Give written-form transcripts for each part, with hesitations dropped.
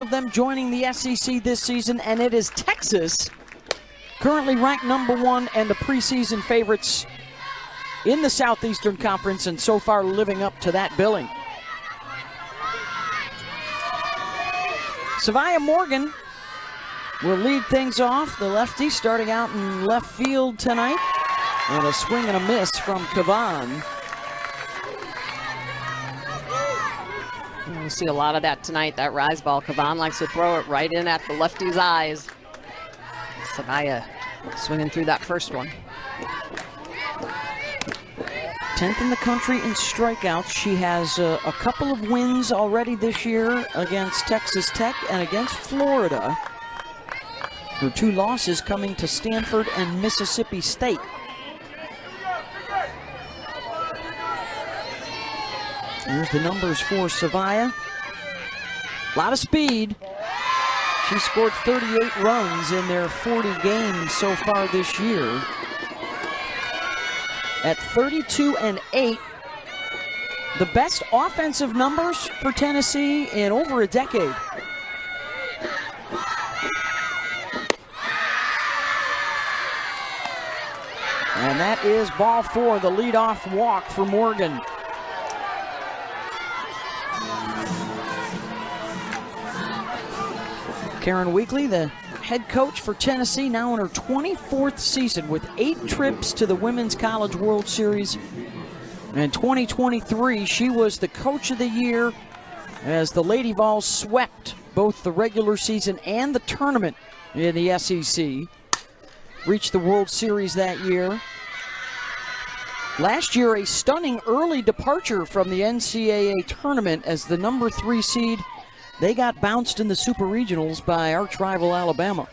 of them joining the SEC this season, and it is Texas, currently ranked #1 and the preseason favorites in the Southeastern Conference, and so far living up to that billing. Savia Morgan will lead things off. The lefty starting out in left field tonight. And a swing and a miss from Kavan. We'll see a lot of that tonight, that rise ball. Kavan likes to throw it right in at the lefty's eyes. Savia swinging through that first one. 10th in the country in strikeouts. She has a couple of wins already this year against Texas Tech and against Florida. Her 2 losses coming to Stanford and Mississippi State. Here's the numbers for Savia. A lot of speed. She scored 38 runs in their 40 games so far this year. At 32-8, the best offensive numbers for Tennessee in over a decade. And that is ball 4, the leadoff walk for Morgan. Karen Weekly, the head coach for Tennessee, now in her 24th season with 8 trips to the Women's College World Series. In 2023, she was the coach of the year as the Lady Vols swept both the regular season and the tournament in the SEC. Reached the World Series that year. Last year, a stunning early departure from the NCAA tournament as the #3 seed. They got bounced in the Super Regionals by arch-rival Alabama.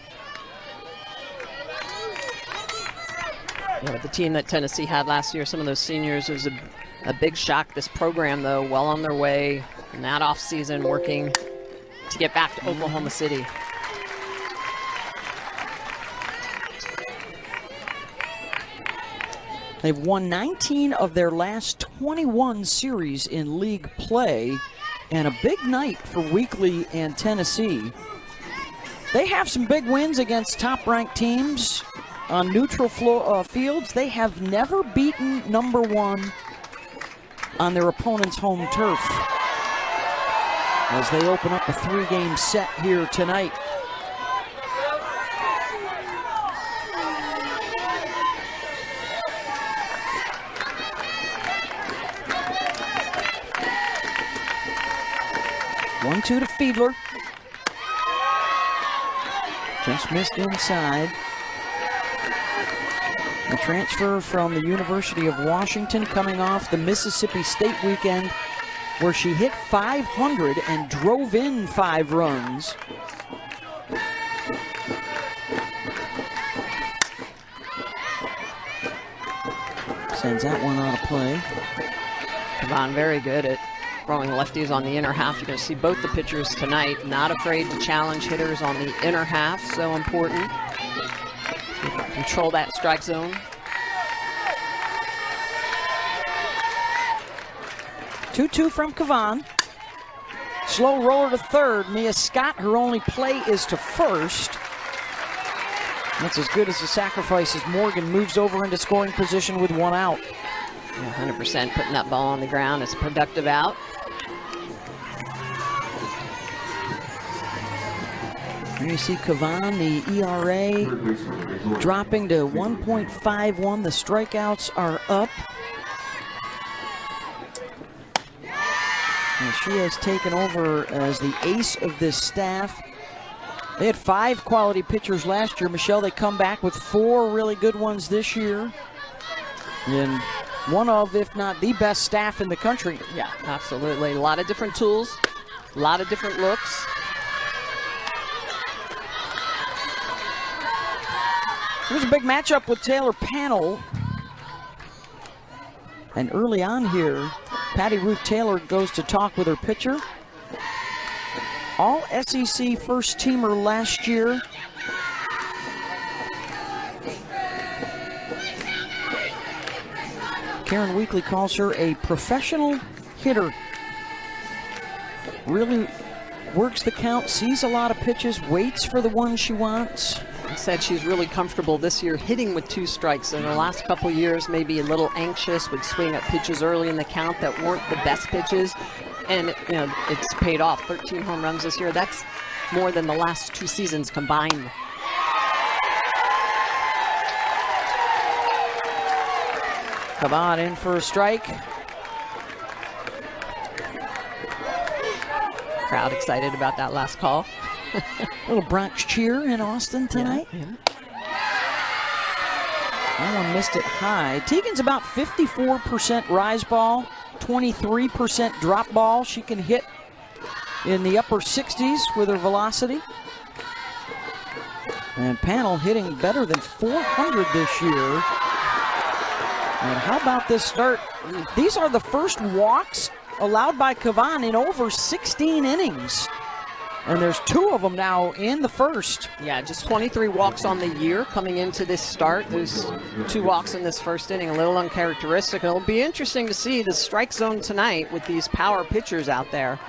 Yeah, with the team that Tennessee had last year, some of those seniors, it was a big shock. This program, though, well on their way in that offseason, working to get back to Oklahoma City. They've won 19 of their last 21 series in league play, and a big night for Weekly and Tennessee. They have some big wins against top-ranked teams on neutral fields. They have never beaten #1 on their opponent's home turf as they open up a 3-game set here tonight. One-two to Fiedler. Just missed inside. A transfer from the University of Washington, coming off the Mississippi State weekend where she hit .500 and drove in 5 runs. Sends that one out of play. Kavan very good at throwing lefties on the inner half. You're going to see both the pitchers tonight not afraid to challenge hitters on the inner half. So important. Control that strike zone. 2-2 from Kavan. Slow roller to third. Mia Scott, her only play is to first. That's as good as the sacrifice as Morgan moves over into scoring position with 1 out. 100% putting that ball on the ground. It's a productive out. Here you see Kavan, the ERA dropping to 1.51. The strikeouts are up. And she has taken over as the ace of this staff. They had 5 quality pitchers last year. Michelle, they come back with 4 really good ones this year. And one of, if not the best staff in the country. Yeah, absolutely. A lot of different tools, a lot of different looks. Here's a big matchup with Taylor Pannell. And early on here, Patty Ruth Taylor goes to talk with her pitcher. All SEC first teamer last year. Karen Weekly calls her a professional hitter. Really works the count, sees a lot of pitches, waits for the one she wants. Said she's really comfortable this year hitting with 2 strikes. In the last couple years, maybe a little anxious, would swing at pitches early in the count that weren't the best pitches. And you know, it's paid off. 13 home runs this year. That's more than the last 2 seasons combined. Cavan in for a strike. Crowd excited about that last call. Little Bronx cheer in Austin tonight. Yeah. That one missed it high. Tegan's about 54% rise ball, 23% drop ball. She can hit in the upper 60s with her velocity. And Panel hitting better than 400 this year. And how about this start? These are the first walks allowed by Cavan in over 16 innings. And there's 2 of them now in the first. Yeah, just 23 walks on the year coming into this start. There's 2 walks in this first inning, a little uncharacteristic. It'll be interesting to see the strike zone tonight with these power pitchers out there.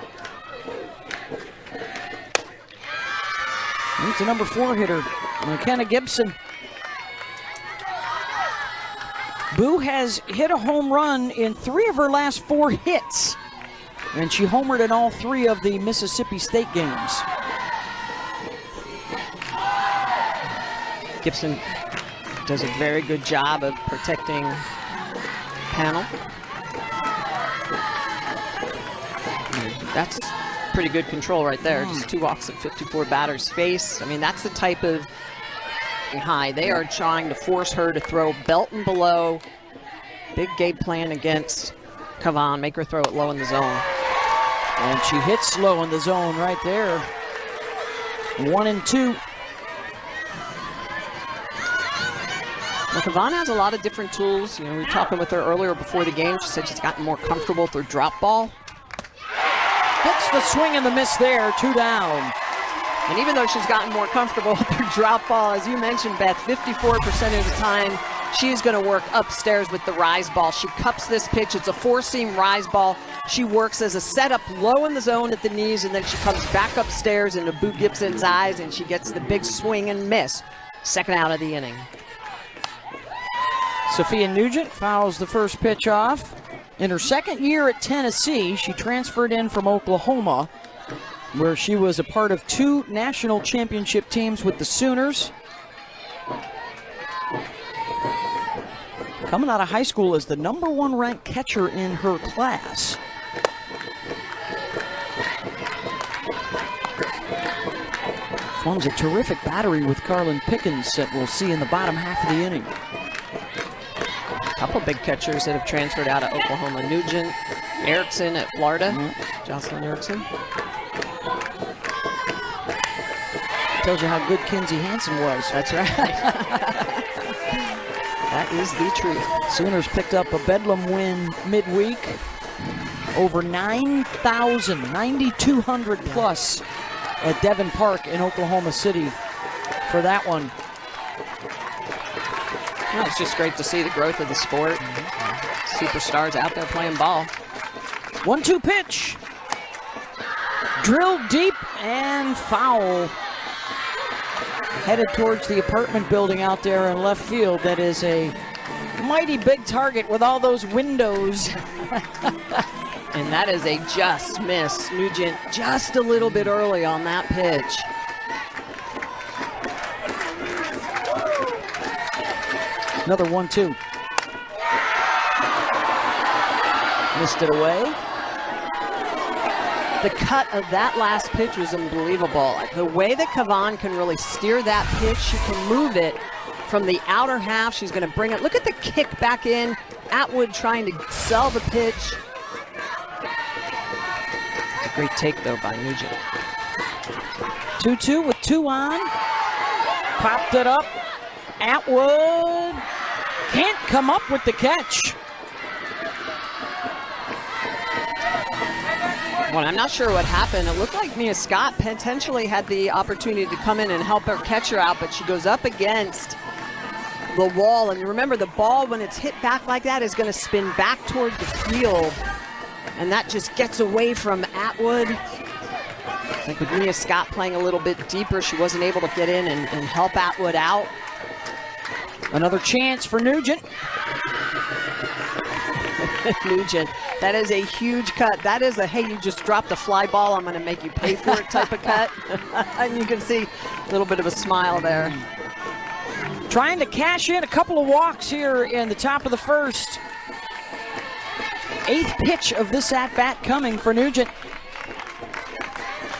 He's the number 4 hitter, McKenna Gibson. Boo has hit a home run in 3 of her last 4 hits. And she homered in all 3 of the Mississippi State games. Gibson does a very good job of protecting Panel. That's pretty good control right there. Just 2 walks at 54 batters face. I mean, that's the type of high. They are trying to force her to throw belt and below. Big game plan against Cavan. Make her throw it low in the zone. And she hits low in the zone right there. 1-2. Now, Cavan has a lot of different tools. You know, we were talking with her earlier before the game. She said she's gotten more comfortable with her drop ball. Hits the swing and the miss there, 2 down. And even though she's gotten more comfortable with her drop ball, as you mentioned, Beth, 54% of the time, she's going to work upstairs with the rise ball. She cups this pitch. It's a 4-seam rise ball. She works as a setup low in the zone at the knees, and then she comes back upstairs into Boo Gibson's eyes, and she gets the big swing and miss. Second out of the inning. Sophia Nugent fouls the first pitch off. In her second year at Tennessee, she transferred in from Oklahoma, where she was a part of 2 national championship teams with the Sooners. Coming out of high school as the number 1 ranked catcher in her class. Forms a terrific battery with Carlin Pickens that we'll see in the bottom half of the inning. A couple big catchers that have transferred out of Oklahoma. Nugent, Erickson at Florida. Jocelyn Erickson. Tells you how good Kinsey Hansen was. That's right. That is the truth. Sooners picked up a Bedlam win midweek. Over 9,000, 9,200 plus at Devon Park in Oklahoma City for that one. Well, it's just great to see the growth of the sport. Superstars out there playing ball. 1-2 pitch. Drilled deep and foul. Headed towards the apartment building out there in left field. That is a mighty big target with all those windows. And that is a just miss. Nugent just a little bit early on that pitch. Another 1-2. Missed it away. The cut of that last pitch was unbelievable. The way that Cavan can really steer that pitch, she can move it from the outer half. She's going to bring it. Look at the kick back in. Atwood trying to sell the pitch. A great take, though, by Nugent. 2-2 with 2 on. Popped it up. Atwood can't come up with the catch. Well, I'm not sure what happened. It looked like Mia Scott potentially had the opportunity to come in and help her catcher out, but she goes up against the wall. And remember, the ball, when it's hit back like that, is going to spin back toward the field. And that just gets away from Atwood. think with Mia Scott playing a little bit deeper, she wasn't able to get in and help Atwood out. Another chance for Nugent. Nugent, that is a huge cut. That is a, hey, you just dropped a fly ball, I'm going to make you pay for it type of cut. And you can see a little bit of a smile there. Trying to cash in a couple of walks here in the top of the first. 8th pitch of this at-bat coming for Nugent.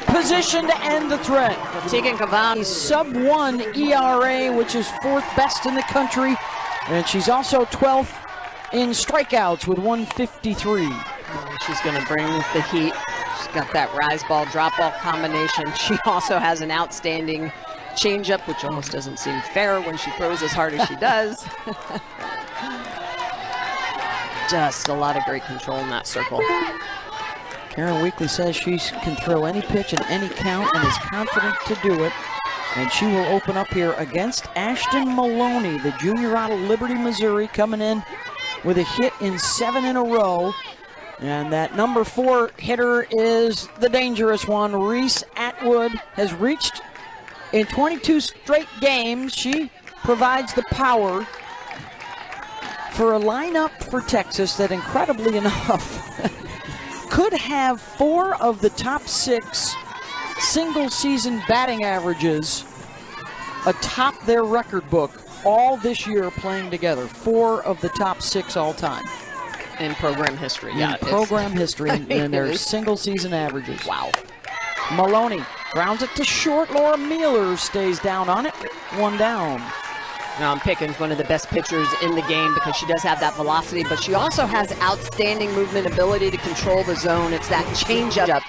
Position to end the threat. Tegan Cavani, sub-1 ERA, which is 4th best in the country. And she's also 12th in strikeouts with 153. She's going to bring the heat. She's got that rise ball, drop ball combination. She also has an outstanding changeup, which almost doesn't seem fair when she throws as hard as she does. Just a lot of great control in that circle. Karen Weekly says she can throw any pitch in any count and is confident to do it. And she will open up here against Ashton Maloney, the junior out of Liberty, Missouri, coming in with a hit in 7 in a row. And that number 4 hitter is the dangerous one. Reese Atwood has reached in 22 straight games. She provides the power for a lineup for Texas that, incredibly enough, could have 4 of the top 6 single-season batting averages atop their record book all this year playing together. 4 of the top 6 all-time. In program history, yeah. In program history, and their single-season averages. Wow. Maloney grounds it to short. Laura Mueller stays down on it. 1 down. Pickens, one of the best pitchers in the game because she does have that velocity, but she also has outstanding movement ability to control the zone. It's that changeup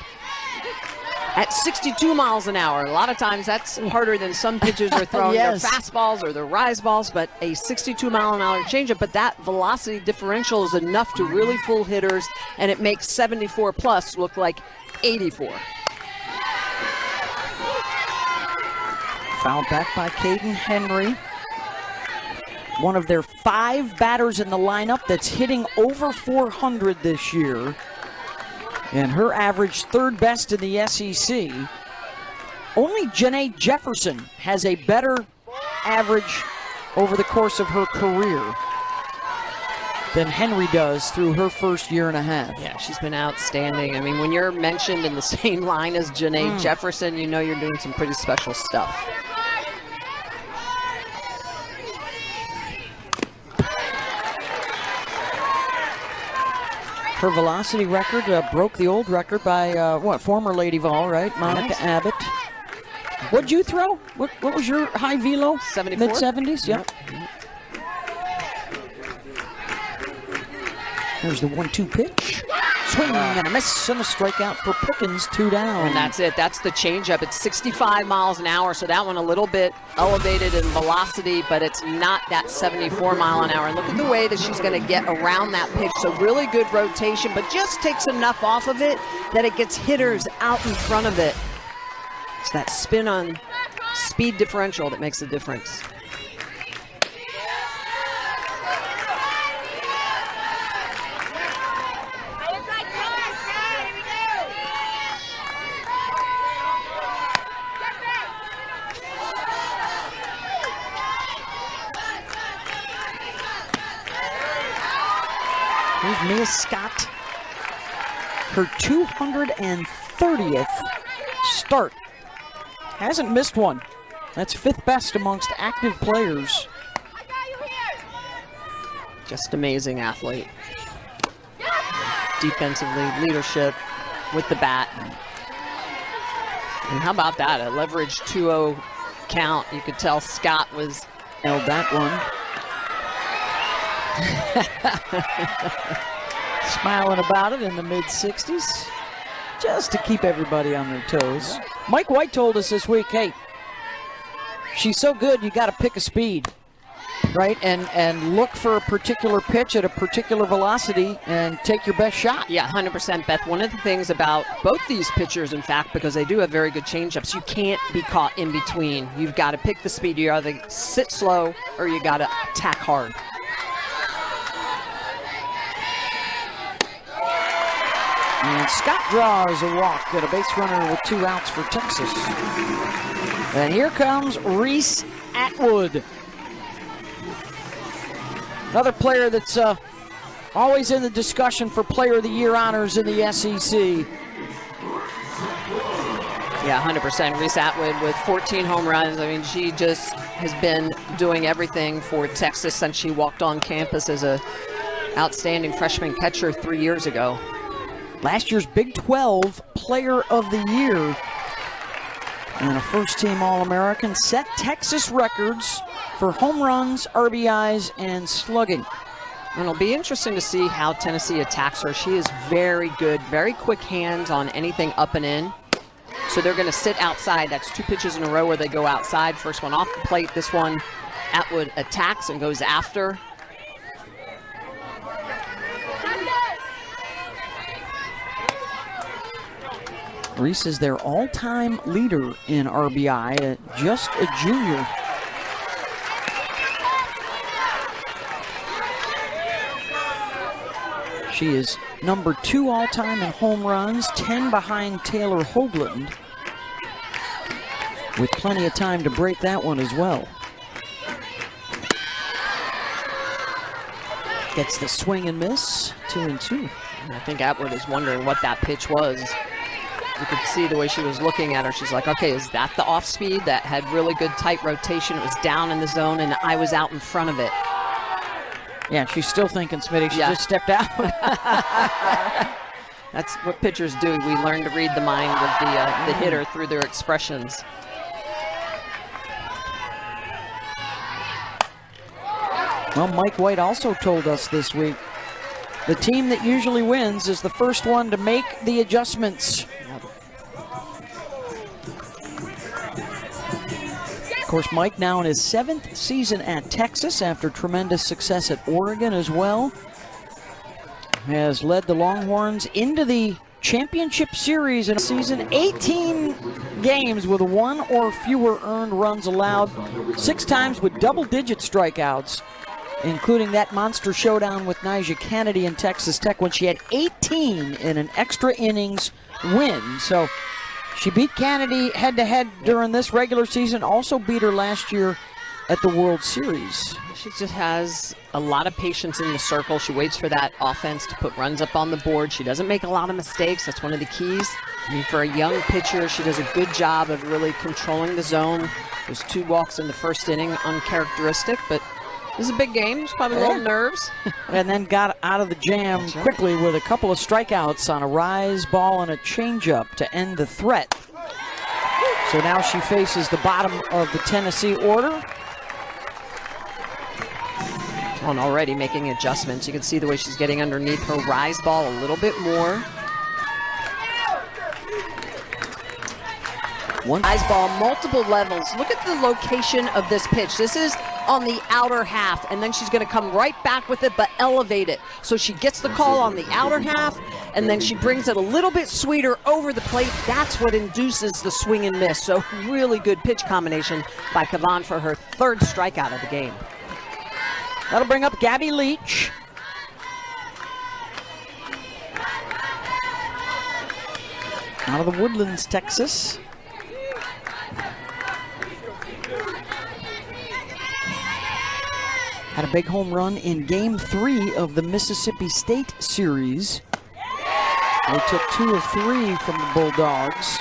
at 62 miles an hour. A lot of times that's harder than some pitchers are throwing Yes. their fastballs or their rise balls, but a 62 mile an hour changeup, but that velocity differential is enough to really fool hitters, and it makes 74 plus look like 84. Fouled back by Caden Henry. One of their 5 batters in the lineup that's hitting over 400 this year. And her average 3rd best in the SEC. Only Janae Jefferson has a better average over the course of her career than Henry does through her first year and a half. Yeah, she's been outstanding. I mean, when you're mentioned in the same line as Janae Jefferson, you know you're doing some pretty special stuff. Her velocity record broke the old record by, former Lady Vol, right? Monica Abbott. What'd you throw? What was your high velo? 74? Mid-70s, yep. There's the 1-2 pitch. Swing and a miss and a strikeout for Pickens, 2 down. And that's it. That's the changeup. It's 65 miles an hour, so that one a little bit elevated in velocity, but it's not that 74 mile an hour. And look at the way that she's going to get around that pitch. So really good rotation, but just takes enough off of it that it gets hitters out in front of it. It's that spin on speed differential that makes the difference. Here's Mia Scott. Her 230th start. Hasn't missed one. That's 5th best amongst active players. Just amazing athlete. Defensively, leadership with the bat. And how about that? A leverage 2-0 count. You could tell Scott was Nailed that one. Smiling about it in the mid-60s, just to keep everybody on their toes. Mike White told us this week, hey, she's so good you got to pick a speed, right? And look for a particular pitch at a particular velocity and take your best shot. Yeah, 100%, Beth. One of the things about both these pitchers, in fact, because they do have very good changeups, you can't be caught in between. You've got to pick the speed. You either sit slow or you got to attack hard. And Scott draws a walk at a base runner with 2 outs for Texas. And here comes Reese Atwood. Another player that's always in the discussion for Player of the Year honors in the SEC. Yeah, 100%. Reese Atwood with 14 home runs. I mean, she just has been doing everything for Texas since she walked on campus as a outstanding freshman catcher 3 years ago. Last year's Big 12 Player of the Year and a first-team All-American, set Texas records for home runs, RBIs, and slugging. And it'll be interesting to see how Tennessee attacks her. She is very good, very quick hands on anything up and in. So they're going to sit outside. That's 2 pitches in a row where they go outside. First one off the plate. This one, Atwood attacks and goes after. Reese is their all-time leader in RBI, just a junior. She is number 2 all-time in home runs, 10 behind Taylor Hoagland, with plenty of time to break that one as well. Gets the swing and miss, 2-2. I think Atwood is wondering what that pitch was. You could see the way she was looking at her. She's like, okay, is that the off speed that had really good tight rotation? It was down in the zone and I was out in front of it. Yeah, she's still thinking, Smitty, she just stepped out. That's what pitchers do. We learn to read the mind of the hitter through their expressions. Well, Mike White also told us this week, the team that usually wins is the first one to make the adjustments. Of course, Mike now in his 7th season at Texas after tremendous success at Oregon as well. Has led the Longhorns into the championship series in a season, 18 games with 1 or fewer earned runs allowed, 6 times with double-digit strikeouts, including that monster showdown with Nyjah Kennedy in Texas Tech when she had 18 in an extra innings win. So she beat Kennedy head-to-head during this regular season, also beat her last year at the World Series. She just has a lot of patience in the circle. She waits for that offense to put runs up on the board. She doesn't make a lot of mistakes. That's one of the keys. I mean, for a young pitcher, she does a good job of really controlling the zone. There's 2 walks in the first inning, uncharacteristic, but this is a big game. There's probably a little nerves. And then got out of the jam quickly with a couple of strikeouts on a rise ball and a changeup to end the threat. So now she faces the bottom of the Tennessee order. And already making adjustments. You can see the way she's getting underneath her rise ball a little bit more. One rise ball, multiple levels. Look at the location of this pitch. This is on the outer half, and then she's going to come right back with it, but elevate it. So she gets the call on the outer half, and then she brings it a little bit sweeter over the plate. That's what induces the swing and miss. So really good pitch combination by Kavan for her 3rd strikeout of the game. That'll bring up Gabby Leach. Out of the Woodlands, Texas. Had a big home run in Game 3 of the Mississippi State series. They took 2 of 3 from the Bulldogs.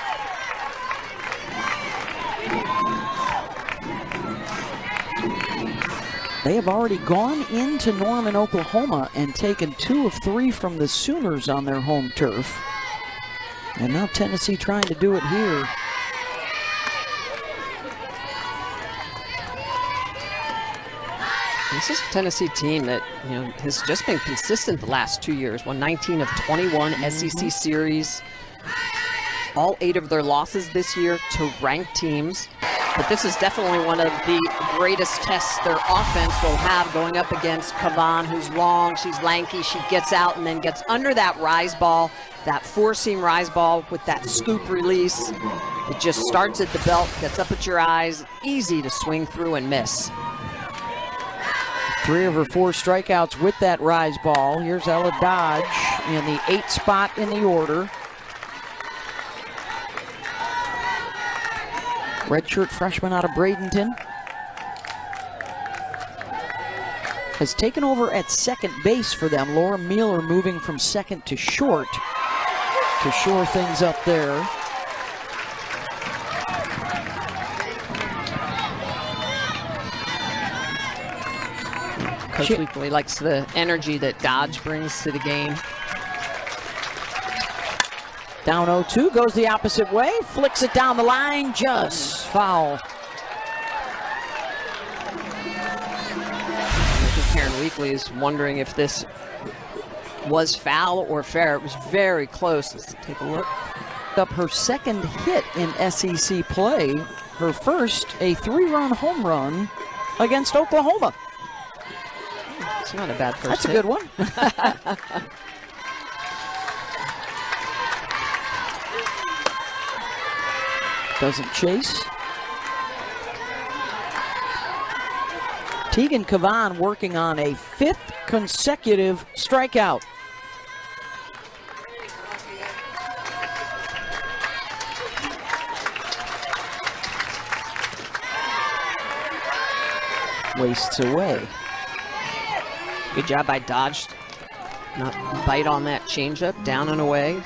They have already gone into Norman, Oklahoma and taken 2 of 3 from the Sooners on their home turf. And now Tennessee trying to do it here. This is a Tennessee team that, you know, has just been consistent the last 2 years. Won 19 of 21 SEC series. All 8 of their losses this year to ranked teams. But this is definitely one of the greatest tests their offense will have, going up against Kavan, who's long, she's lanky, she gets out and then gets under that rise ball, that 4-seam rise ball with that scoop release. It just starts at the belt, gets up at your eyes, easy to swing through and miss. 3 of her 4 strikeouts with that rise ball. Here's Ella Dodge in the 8th spot in the order. Redshirt freshman out of Bradenton. Has taken over at second base for them. Laura Mueller moving from second to short to shore things up there. Coach Leakley likes the energy that Dodge brings to the game. Down 0-2, goes the opposite way, flicks it down the line, just foul. Karen Leakley is wondering if this was foul or fair. It was very close. Let's take a look. Up her second hit in SEC play, her first a 3-run home run against Oklahoma. It's not a bad first That's hit. a good one. Doesn't chase. Tegan Cavan working on a 5th consecutive strikeout. Wastes away. Good job by Dodge. Not bite on that changeup, down and away.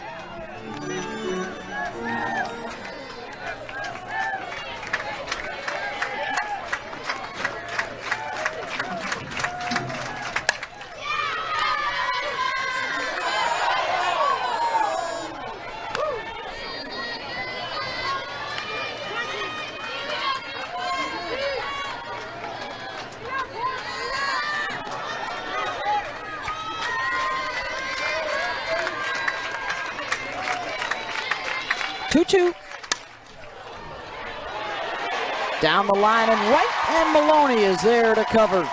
Down the line and right, and Maloney is there to cover.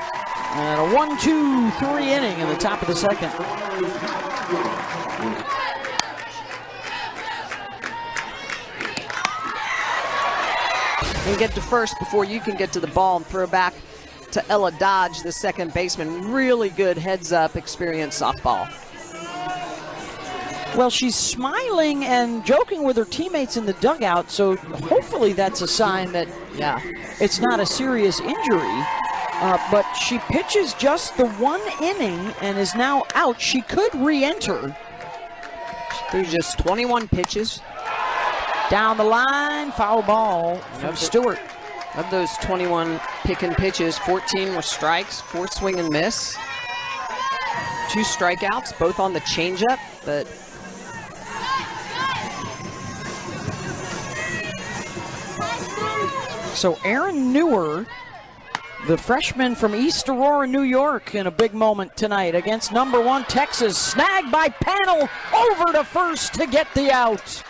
And a 1-2-3 inning in the top of the second. And get to first before you can get to the ball, and throw back to Ella Dodge, the second baseman. Really good heads-up experience softball. Well, she's smiling and joking with her teammates in the dugout, so hopefully that's a sign that it's not a serious injury. But she pitches just the 1 inning and is now out. She could re-enter. She threw just 21 pitches. Down the line, foul ball from Stewart. Of those 21 picking pitches, 14 were strikes, 4 swing and miss. 2 strikeouts, both on the changeup, but so Aaron Newer, the freshman from East Aurora, New York, in a big moment tonight against #1 Texas. Snagged by Panel, over to first to get the out.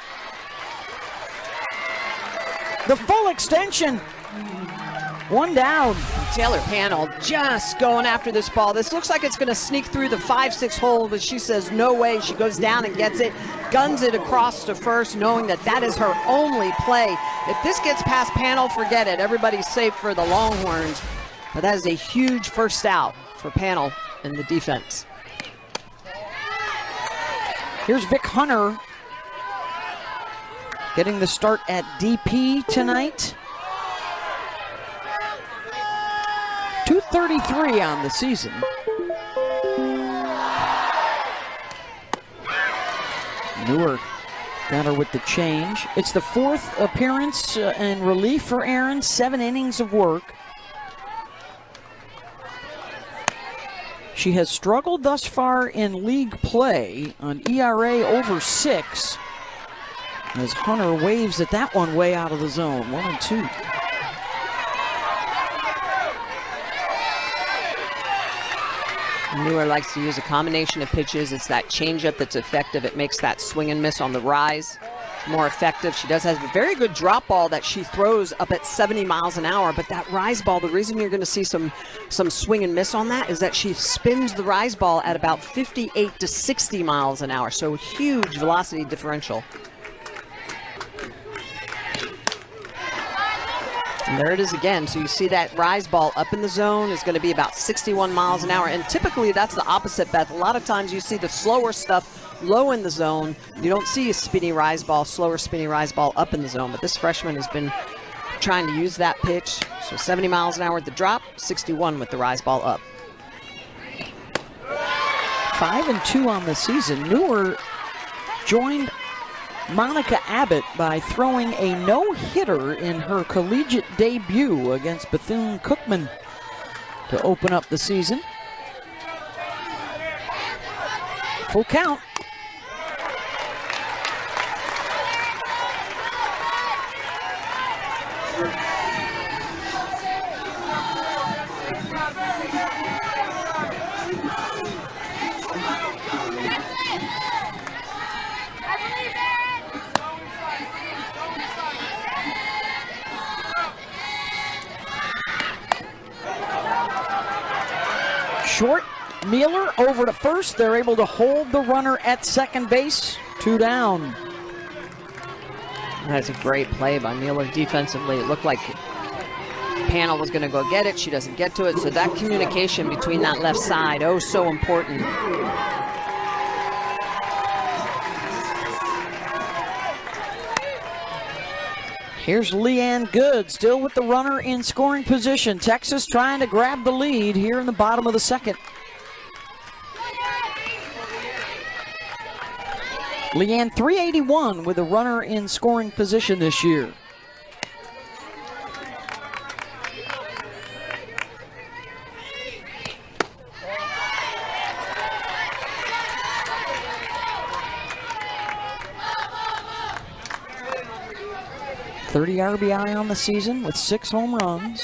The full extension. 1 down. Taylor Panel just going after this ball. This looks like it's going to sneak through the 5-6 hole, but she says no way. She goes down and gets it, guns it across to first, knowing that that is her only play. If this gets past Panel, forget it. Everybody's safe for the Longhorns. But that is a huge first out for Panel and the defense. Here's Vic Hunter getting the start at DP tonight. 233 on the season. Newer got her with the change. It's the 4th appearance and relief for Aaron. 7 innings of work. She has struggled thus far in league play, on ERA over 6. As Hunter waves at that one way out of the zone. 1-2. Newer likes to use a combination of pitches. It's that changeup that's effective. It makes that swing and miss on the rise more effective. She does have a very good drop ball that she throws up at 70 miles an hour, but that rise ball, the reason you're going to see some swing and miss on that is that she spins the rise ball at about 58 to 60 miles an hour, so huge velocity differential. And there it is again. So you see that rise ball up in the zone is going to be about 61 miles an hour. And typically that's the opposite, Beth. A lot of times you see the slower stuff low in the zone. You don't see a spinny rise ball, slower spinny rise ball up in the zone, but this freshman has been trying to use that pitch. So 70 miles an hour at the drop, 61 with the rise ball up. 5-2 on the season. Neuer joined Monica Abbott by throwing a no-hitter in her collegiate debut against Bethune-Cookman to open up the season. Full count. Short, Mueller over to first. They're able to hold the runner at second base. 2 down. That's a great play by Mueller defensively. It looked like Panel was going to go get it. She doesn't get to it. So that communication between that left side, oh, so important. Here's Leanne Good, still with the runner in scoring position. Texas trying to grab the lead here in the bottom of the second. Leanne 381 with a runner in scoring position this year. .30 RBI on the season with 6 home runs.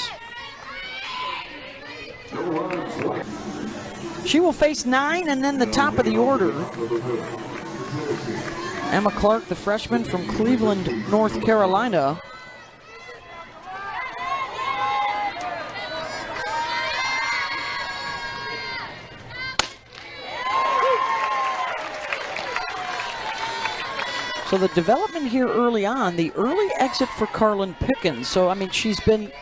She will face 9 and then the top of the order. Emma Clark, the freshman from Cleveland, North Carolina. So the development here early on, the early exit for Carlin Pickens. So, I mean, she's been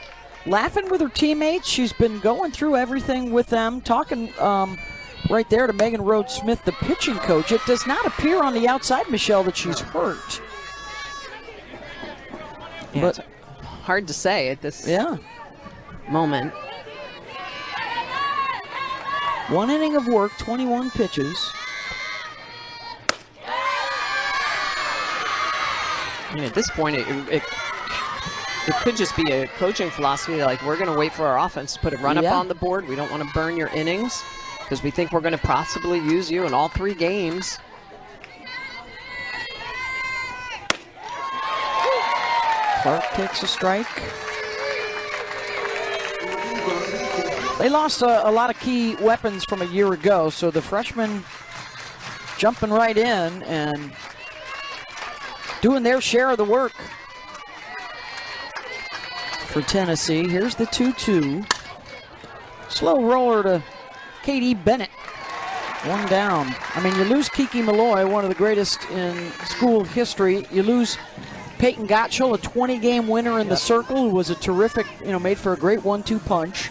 laughing with her teammates. She's been going through everything with them, talking right there to Megan Rhodes-Smith, the pitching coach. It does not appear on the outside, Michelle, that she's hurt. Yeah, but it's hard to say at this moment. 1 inning of work, 21 pitches. I mean, at this point, it could just be a coaching philosophy, like we're going to wait for our offense to put a run up on the board. We don't want to burn your innings because we think we're going to possibly use you in all 3 games. Clark takes a strike. They lost a lot of key weapons from a year ago, so the freshmen jumping right in and doing their share of the work for Tennessee. Here's the 2-2. Slow roller to Katie Bennett. 1 down. I mean, you lose Kiki Malloy, one of the greatest in school history. You lose Peyton Gottschall, a 20-game winner in the circle, who was a terrific, made for a great 1-2 punch.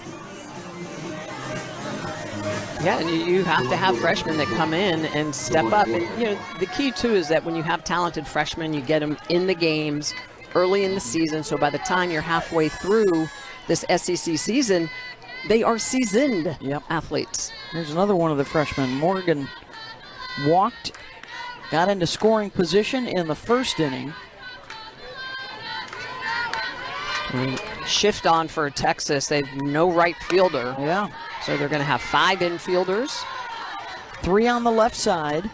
Yeah, and you have to have freshmen that come in and step up. And, the key, too, is that when you have talented freshmen, you get them in the games early in the season. So by the time you're halfway through this SEC season, they are seasoned athletes. Here's another one of the freshmen. Morgan got into scoring position in the first inning. And shift on for Texas. They have no right fielder. Yeah. So they're going to have 5 infielders. 3 on the left side. You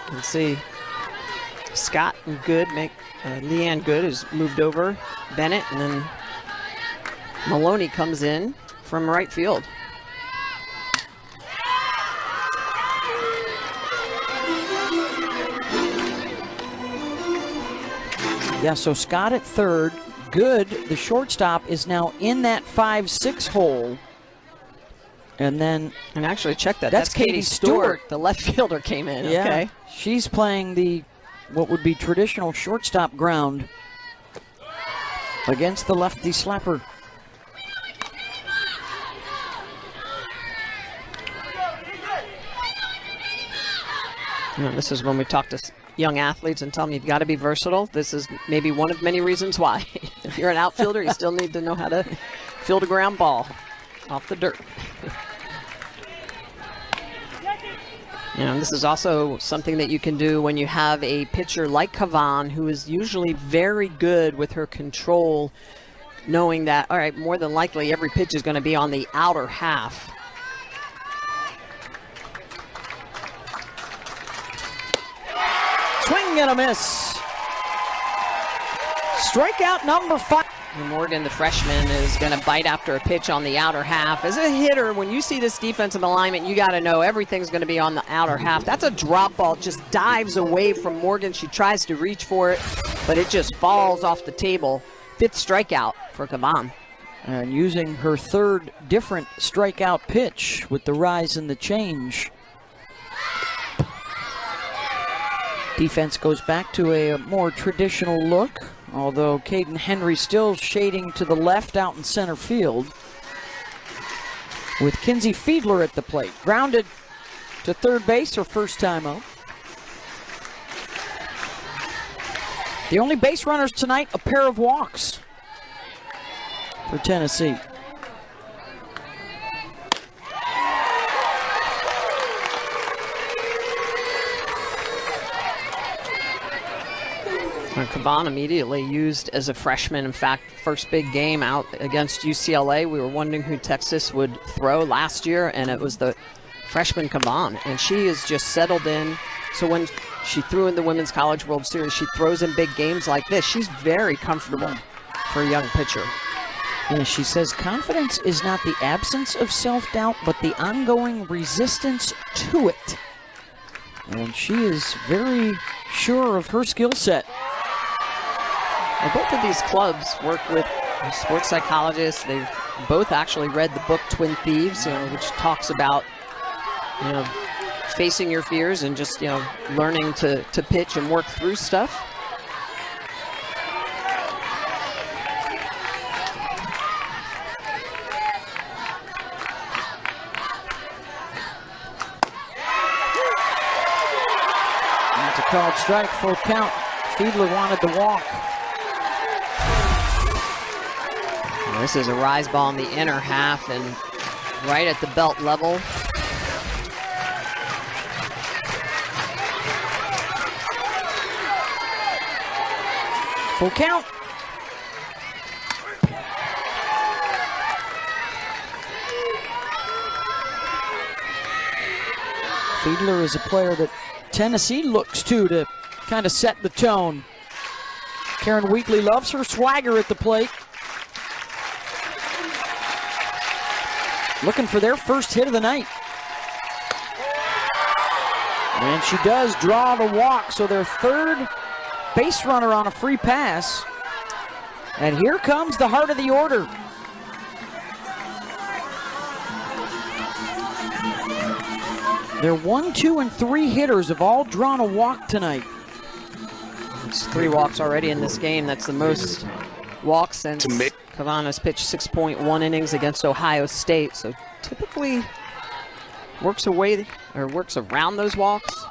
can see Scott and Good Leanne Good has moved over. Bennett, and then Maloney comes in from right field. Yeah, so Scott at third. Good, the shortstop, is now in that 5-6 hole. And actually check that. That's Katie Stewart. The left fielder came in. Yeah, okay. She's playing what would be traditional shortstop ground against the lefty slapper. You know, this is when we talk to young athletes and tell them you've got to be versatile. This is maybe one of many reasons why. If you're an outfielder, you still need to know how to field a ground ball off the dirt. You know, this is also something that you can do when you have a pitcher like Kavan, who is usually very good with her control, knowing that, all right, more than likely every pitch is going to be on the outer half. Swing and a miss. Strikeout number 5. And Morgan, the freshman, is going to bite after a pitch on the outer half. As a hitter, when you see this defensive alignment, you got to know everything's going to be on the outer half. That's a drop ball, just dives away from Morgan. She tries to reach for it, but it just falls off the table. 5th strikeout for Kavan. And using her 3rd different strikeout pitch with the rise and the change. Defense goes back to a more traditional look, although Caden Henry still shading to the left out in center field. With Kinsey Fiedler at the plate. Grounded to third base, her first time out. The only base runners tonight, a pair of walks for Tennessee. Kavan immediately used as a freshman. In fact, first big game out against UCLA, we were wondering who Texas would throw last year, and it was the freshman Kavan, and she is just settled in. So when she threw in the Women's College World Series, she throws in big games like this. She's very comfortable for a young pitcher. Yeah, she says confidence is not the absence of self-doubt, but the ongoing resistance to it. And she is very sure of her skill set. Well, both of these clubs work with sports psychologists. They've both actually read the book Twin Thieves, which talks about, facing your fears and just, learning to pitch and work through stuff. That's a called strike, full count. Fiedler wanted the walk. This is a rise ball in the inner half and right at the belt level. Full count. Fiedler is a player that Tennessee looks to kind of set the tone. Karen Wheatley loves her swagger at the plate. Looking for their first hit of the night. And she does draw the walk, so their 3rd base runner on a free pass. And here comes the heart of the order. Their 1, 2, and 3 hitters have all drawn a walk tonight. It's 3 walks already in this game. That's the most walks since Kavan has pitched 6.1 innings against Ohio State. So typically works around those walks,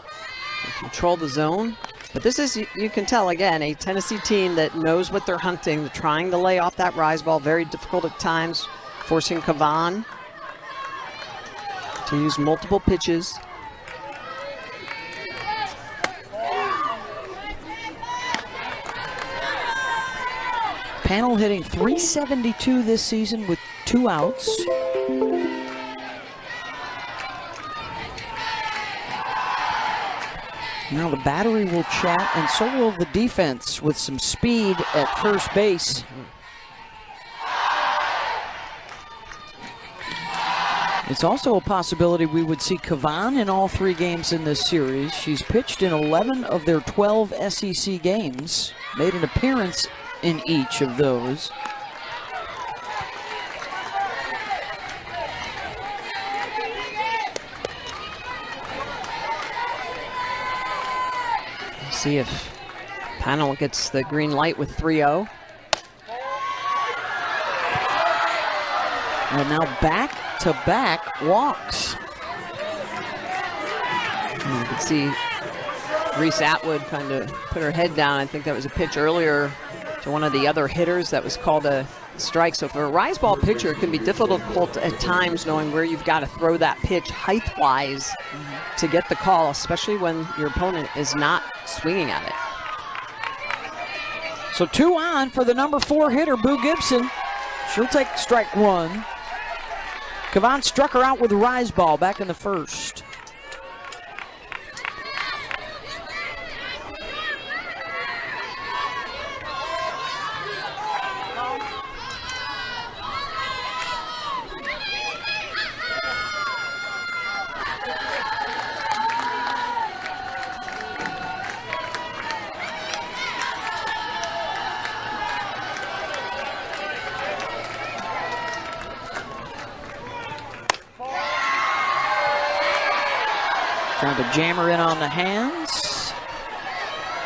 control the zone. But this is, you can tell, again, a Tennessee team that knows what they're hunting. They're trying to lay off that rise ball, very difficult at times, forcing Kavan to use multiple pitches. Panel hitting .372 this season with 2 outs. Now the battery will chat, and so will the defense with some speed at first base. It's also a possibility we would see Kavan in all 3 games in this series. She's pitched in 11 of their 12 SEC games, made an appearance in each of those. See if Panel gets the green light with 3-0. And now back-to-back walks. You can see Reese Atwood kind of put her head down. I think that was a pitch earlier to one of the other hitters that was called a strike. So for a rise ball pitcher, it can be difficult at times knowing where you've got to throw that pitch height-wise to get the call, especially when your opponent is not swinging at it. So 2 on for the number 4 hitter, Boo Gibson. She'll take strike 1. Kavan struck her out with a rise ball back in the first. Trying to jam her in on the hands.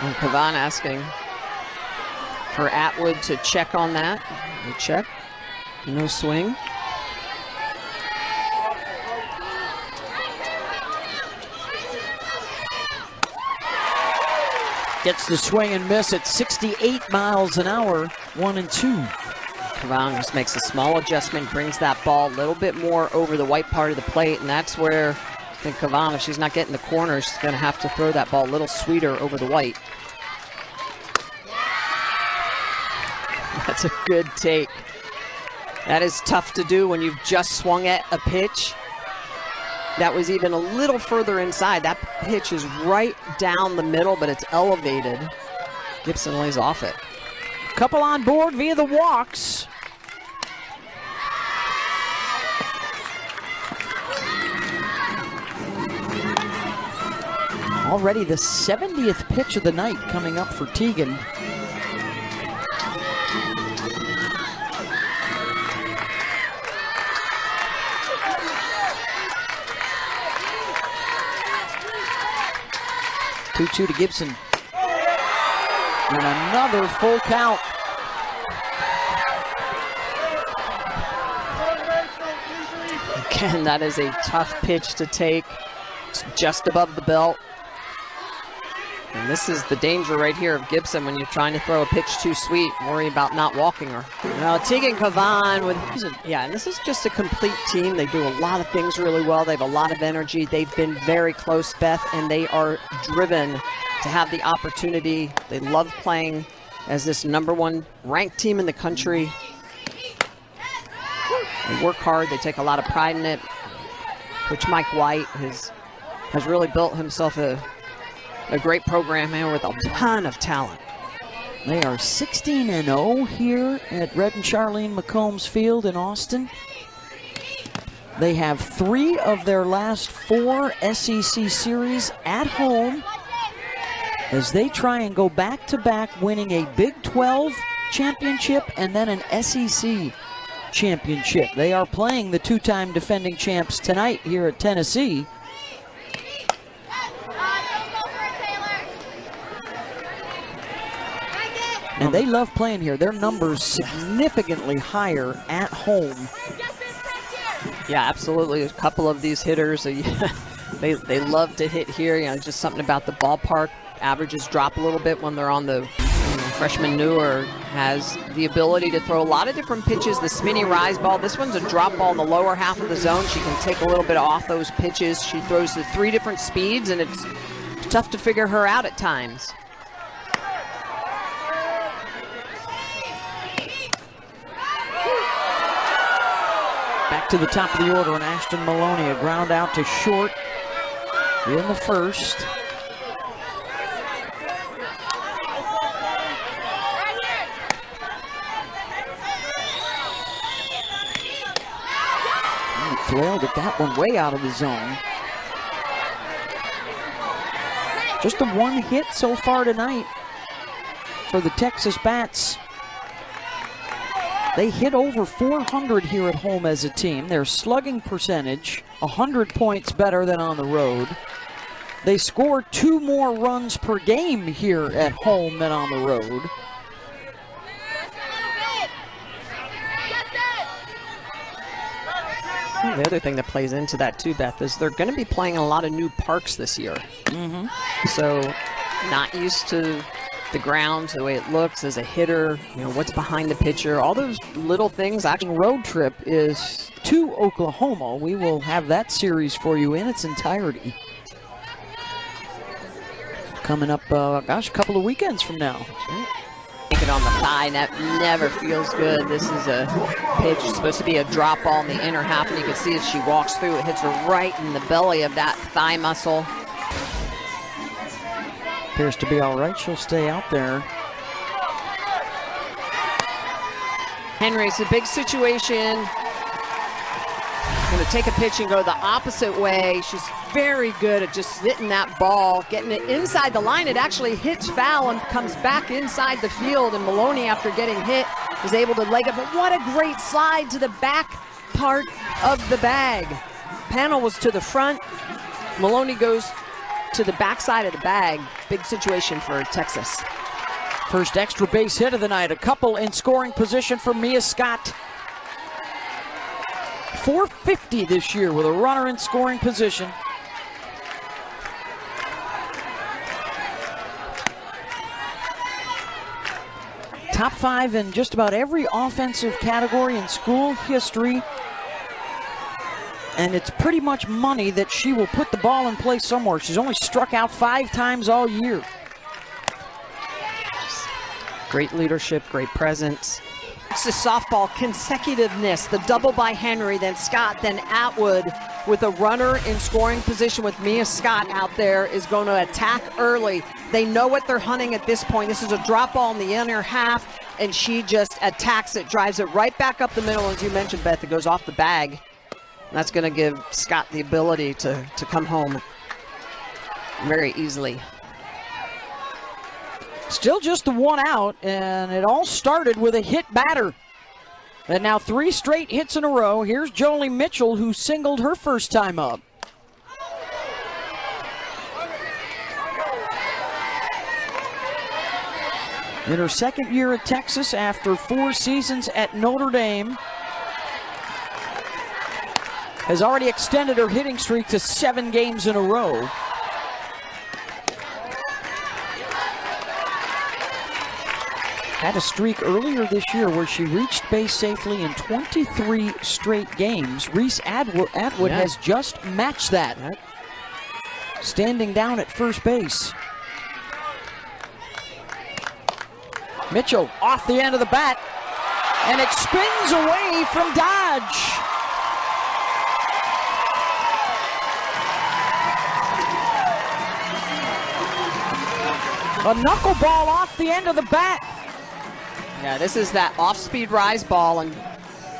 And Kavan asking for Atwood to check on that. No check, no swing. Gets the swing and miss at 68 miles an hour, 1-2. Kavan just makes a small adjustment, brings that ball a little bit more over the white part of the plate, and that's where I think Kavan, if she's not getting the corner, she's going to have to throw that ball a little sweeter over the white. That's a good take. That is tough to do when you've just swung at a pitch. That was even a little further inside. That pitch is right down the middle, but it's elevated. Gibson lays off it. Couple on board via the walks. Already the 70th pitch of the night coming up for Teagan. Two to Gibson. And another full count. Again, that is a tough pitch to take. It's just above the belt. And this is the danger right here of Gibson when you're trying to throw a pitch too sweet, worry about not walking her. Now, Teagan Kavan with, yeah, and this is just a complete team. They do a lot of things really well. They have a lot of energy. They've been very close, Beth, and they are driven to have the opportunity. They love playing as this #1 ranked team in the country. They work hard. They take a lot of pride in it. Coach Mike White has really built himself a great program here with a ton of talent. They are 16-0 here at Red and Charlene McCombs Field in Austin. They have 3 of their last 4 SEC series at home as they try and go back-to-back, winning a Big 12 championship and then an SEC championship. They are playing the 2-time defending champs tonight here at Tennessee. And they love playing here. Their numbers significantly higher at home. Yeah, absolutely. A couple of these hitters, they love to hit here. You know, just something about the ballpark. Averages drop a little bit when they're on the freshman Newer. Has the ability to throw a lot of different pitches. The Smitty rise ball. This one's a drop ball in the lower half of the zone. She can take a little bit off those pitches. She throws the 3 different speeds, and it's tough to figure her out at times. Back to the top of the order, and Ashton Maloney, a ground out to short in the first. Thrilled at that one, way out of the zone. Just the 1 hit so far tonight for the Texas Bats. They hit over 400 here at home as a team. Their slugging percentage, 100 points better than on the road. They score 2 more runs per game here at home than on the road. The other thing that plays into that too, Beth, is they're going to be playing in a lot of new parks this year. So not used to the ground, the way it looks as a hitter, you know, what's behind the pitcher, all those little things. Actually, road trip is to Oklahoma. We will have that series for you in its entirety. Coming up, gosh, a couple of weekends from now. Take it on the thigh, and that never feels good. This is a pitch, it's supposed to be a drop ball in the inner half, and you can see as she walks through, it hits her right in the belly of that thigh muscle. Appears to be all right. She'll stay out there. Henry, it's a big situation. Going to take a pitch and go the opposite way. She's very good at just hitting that ball, getting it inside the line. It actually hits foul and comes back inside the field, and Maloney, after getting hit, is able to leg it. But what a great slide to the back part of the bag. Panel was to the front. Maloney goes to the backside of the bag. Big situation for Texas. First extra base hit of the night. A couple in scoring position for Mia Scott. 450 this year with a runner in scoring position. Top 5 in just about every offensive category in school history. And it's pretty much money that she will put the ball in play somewhere. She's only struck out 5 times all year. Great leadership, great presence. It's the softball consecutiveness, the double by Henry, then Scott, then Atwood with a runner in scoring position with Mia Scott out there is going to attack early. They know what they're hunting at this point. This is a drop ball in the inner half, and she just attacks it, drives it right back up the middle. As you mentioned, Beth, it goes off the bag. And that's going to give Scott the ability to come home very easily. Still just the one out, and it all started with a hit batter. And now 3 straight hits in a row. Here's Jolie Mitchell, who singled her first time up. In her second year at Texas after 4 seasons at Notre Dame, has already extended her hitting streak to 7 games in a row. Had a streak earlier this year where she reached base safely in 23 straight games. Reese Atwood has just matched that, standing down at first base. Mitchell off the end of the bat, and it spins away from Dodge. A knuckleball off the end of the bat. Yeah, this is that off-speed rise ball, and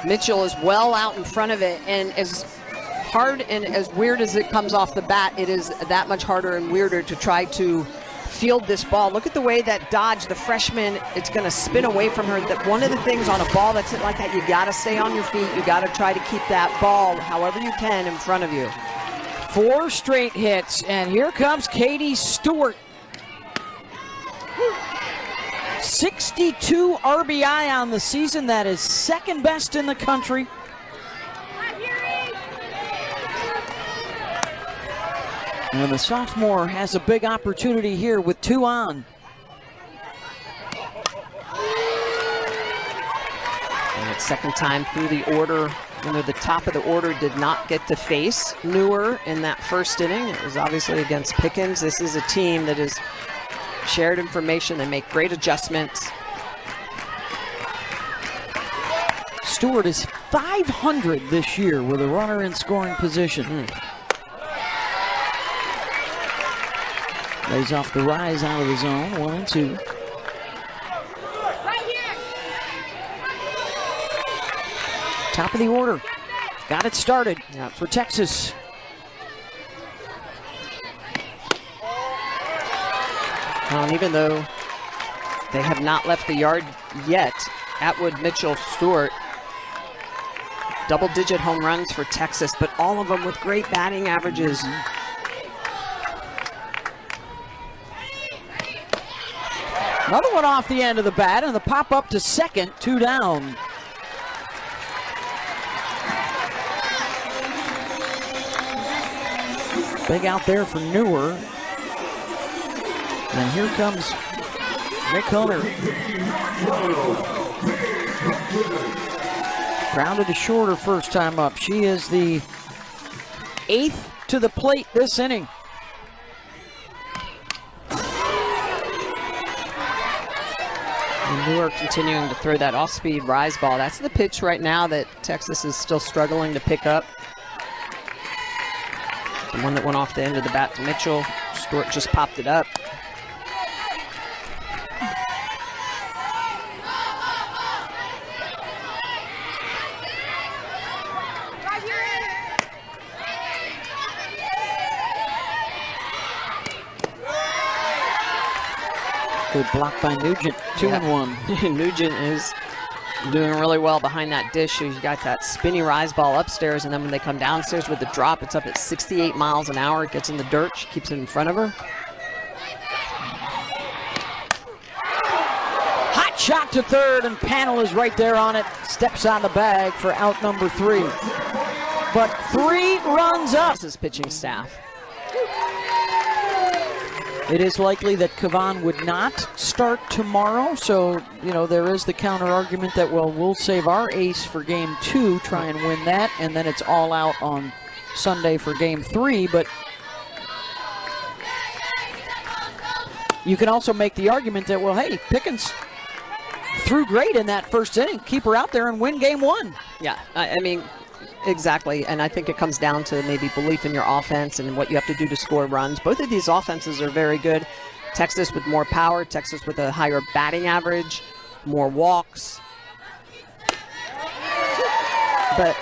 Mitchell is well out in front of it, and as hard and as weird as it comes off the bat, it is that much harder and weirder to try to field this ball. Look at the way that Dodge, the freshman, it's going to spin away from her. That one of the things on a ball that's like that, you got to stay on your feet. You got to try to keep that ball however you can in front of you. 4 straight hits, and here comes Katie Stewart. 62 RBI on the season. That is second best in the country. And the sophomore has a big opportunity here with 2 on. And it's second time through the order. You know, the top of the order did not get to face Newer in that first inning. It was obviously against Pickens. This is a team that is shared information. They make great adjustments. Stewart is 500 this year with a runner in scoring position. Lays off the rise out of the zone, 1-2. Top of the order. Got it started for Texas. And even though they have not left the yard yet, Atwood, Mitchell, Stewart, double-digit home runs for Texas, but all of them with great batting averages. Another one off the end of the bat, and the pop up to second, 2 down. Big out there for Newer. And here comes Nick Hunter. Grounded to short her first time up. She is the 8th to the plate this inning. And Newark continuing to throw that off-speed rise ball. That's the pitch right now that Texas is still struggling to pick up. The one that went off the end of the bat to Mitchell. Stewart just popped it up. Good block by Nugent, 2-1. Nugent is doing really well behind that dish. She's got that spinny rise ball upstairs, and then when they come downstairs with the drop, it's up at 68 miles an hour. It gets in the dirt. She keeps it in front of her. Hot shot to third, and Panel is right there on it. Steps on the bag for out number 3. But 3 runs up. This is pitching staff. It is likely that Kavan would not start tomorrow, so, you know, there is the counter argument that, well, we'll save our ace for game 2, try and win that, and then it's all out on Sunday for game 3, but you can also make the argument that, well, hey, Pickens threw great in that first inning. Keep her out there and win game 1. Yeah, I mean, exactly, and I think it comes down to maybe belief in your offense and what you have to do to score runs. Both of these offenses are very good. Texas with more power, Texas with a higher batting average, more walks. But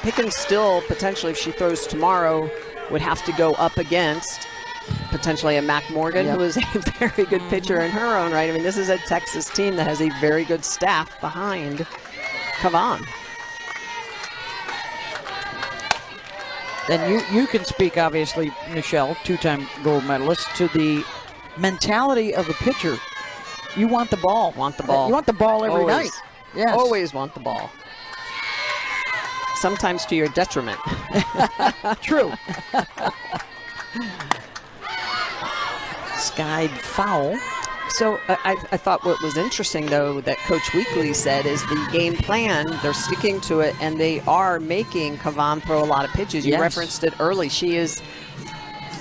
Pickens still, potentially, if she throws tomorrow, would have to go up against potentially a Mac Morgan, who is a very good pitcher in her own right. I mean, this is a Texas team that has a very good staff behind Kavan. Then you can speak, obviously, Michelle, 2-time gold medalist, to the mentality of a pitcher. You want the ball. Want the ball. You want the ball every Always. night. Yes. Always want the ball. Sometimes to your detriment. True. Skied foul. So I thought what was interesting, though, that Coach Weekly said is the game plan, they're sticking to it, and they are making Kavan throw a lot of pitches. You referenced it early. She is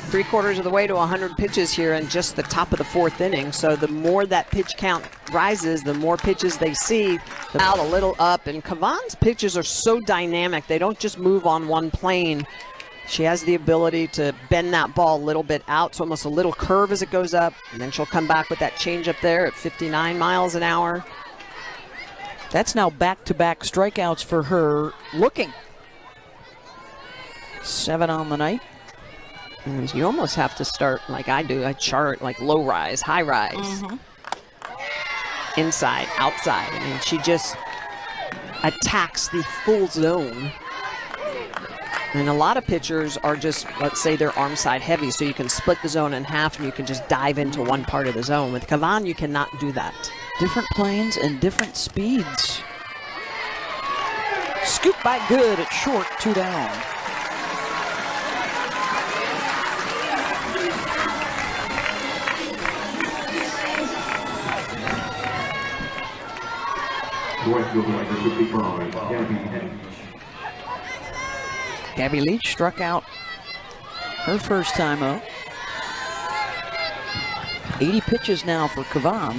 3/4 of the way to 100 pitches here in just the top of the 4th inning. So the more that pitch count rises, the more pitches they see, out a little up. And Kavan's pitches are so dynamic. They don't just move on one plane. She has the ability to bend that ball a little bit out, so almost a little curve as it goes up, and then she'll come back with that change up there at 59 miles an hour. That's now back-to-back strikeouts for her looking. 7 on the night. And you almost have to start like I do. I chart like low rise, high rise, inside, outside. I mean, she just attacks the full zone. And a lot of pitchers are just, let's say they're arm side heavy, so you can split the zone in half and you can just dive into one part of the zone. With Kavan, you cannot do that. Different planes and different speeds. Scoop by Good at short, 2 down. Gabby Leach struck out her first time up. 80 pitches now for Kavan.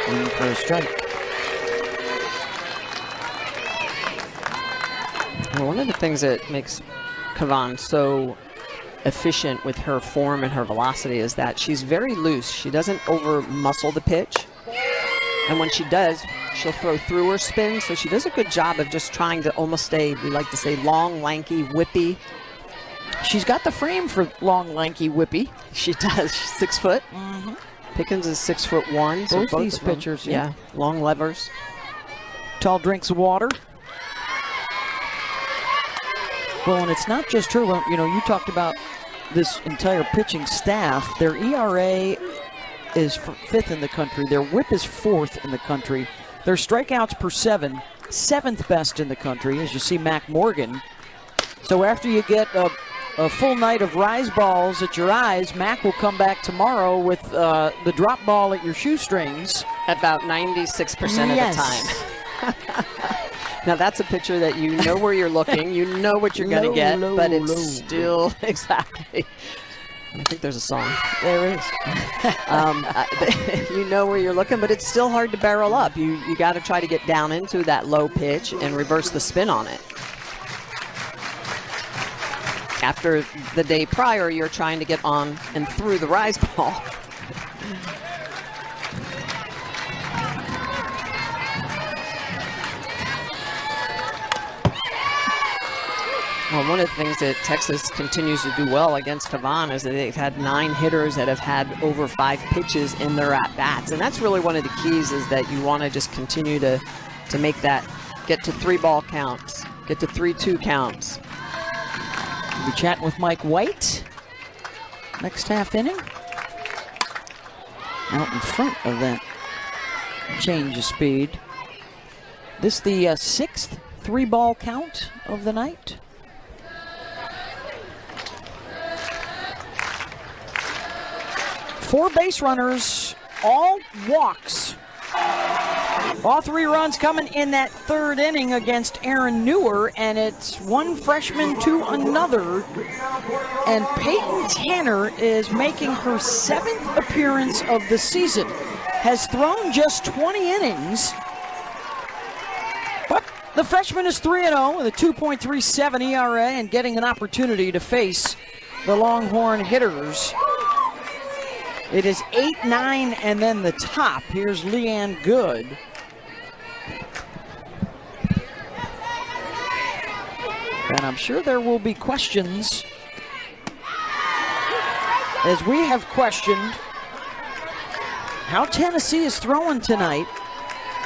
In for a strike. Well, one of the things that makes Kavan so efficient with her form and her velocity is that she's very loose. She doesn't over muscle the pitch. And when she does, she'll throw through her spin. So she does a good job of just trying to almost stay, we like to say, long, lanky, whippy. She's got the frame for long, lanky, whippy. She does. She's 6 foot. Pickens is 6'1". So both these pitchers, yeah, long levers. Tall drinks of water. Well, and it's not just her. You know, you talked about this entire pitching staff. Their ERA is 5th in the country. Their whip is 4th in the country. Their strikeouts per 7, 7th best in the country, as you see Mac Morgan. So after you get a a full night of rise balls at your eyes, Mac will come back tomorrow with the drop ball at your shoestrings. About 96% of Yes. the time. Now that's a picture that you know where you're looking, you know what you're going to get, but it's still exactly. I think there's a song. There is. You know where you're looking, but it's still hard to barrel up. You got to try to get down into that low pitch and reverse the spin on it. After the day prior, you're trying to get on and through the rise ball. Well, one of the things that Texas continues to do well against Cavan is that they've had 9 hitters that have had over 5 pitches in their at-bats. And that's really one of the keys, is that you want to just continue to make that, get to 3-ball counts, get to 3-2 counts. We'll be chatting with Mike White next half inning. Out in front of that change of speed. This the 6th 3-ball count of the night. Four base runners, all walks. All 3 runs coming in that 3rd inning against Aaron Newer, and it's one freshman to another. And Peyton Tanner is making her 7th appearance of the season. Has thrown just 20 innings, but the freshman is 3-0 with a 2.37 ERA and getting an opportunity to face the Longhorn hitters. It is 8-9 and then the top. Here's Leanne Good. And I'm sure there will be questions, as we have questioned how Tennessee is throwing tonight.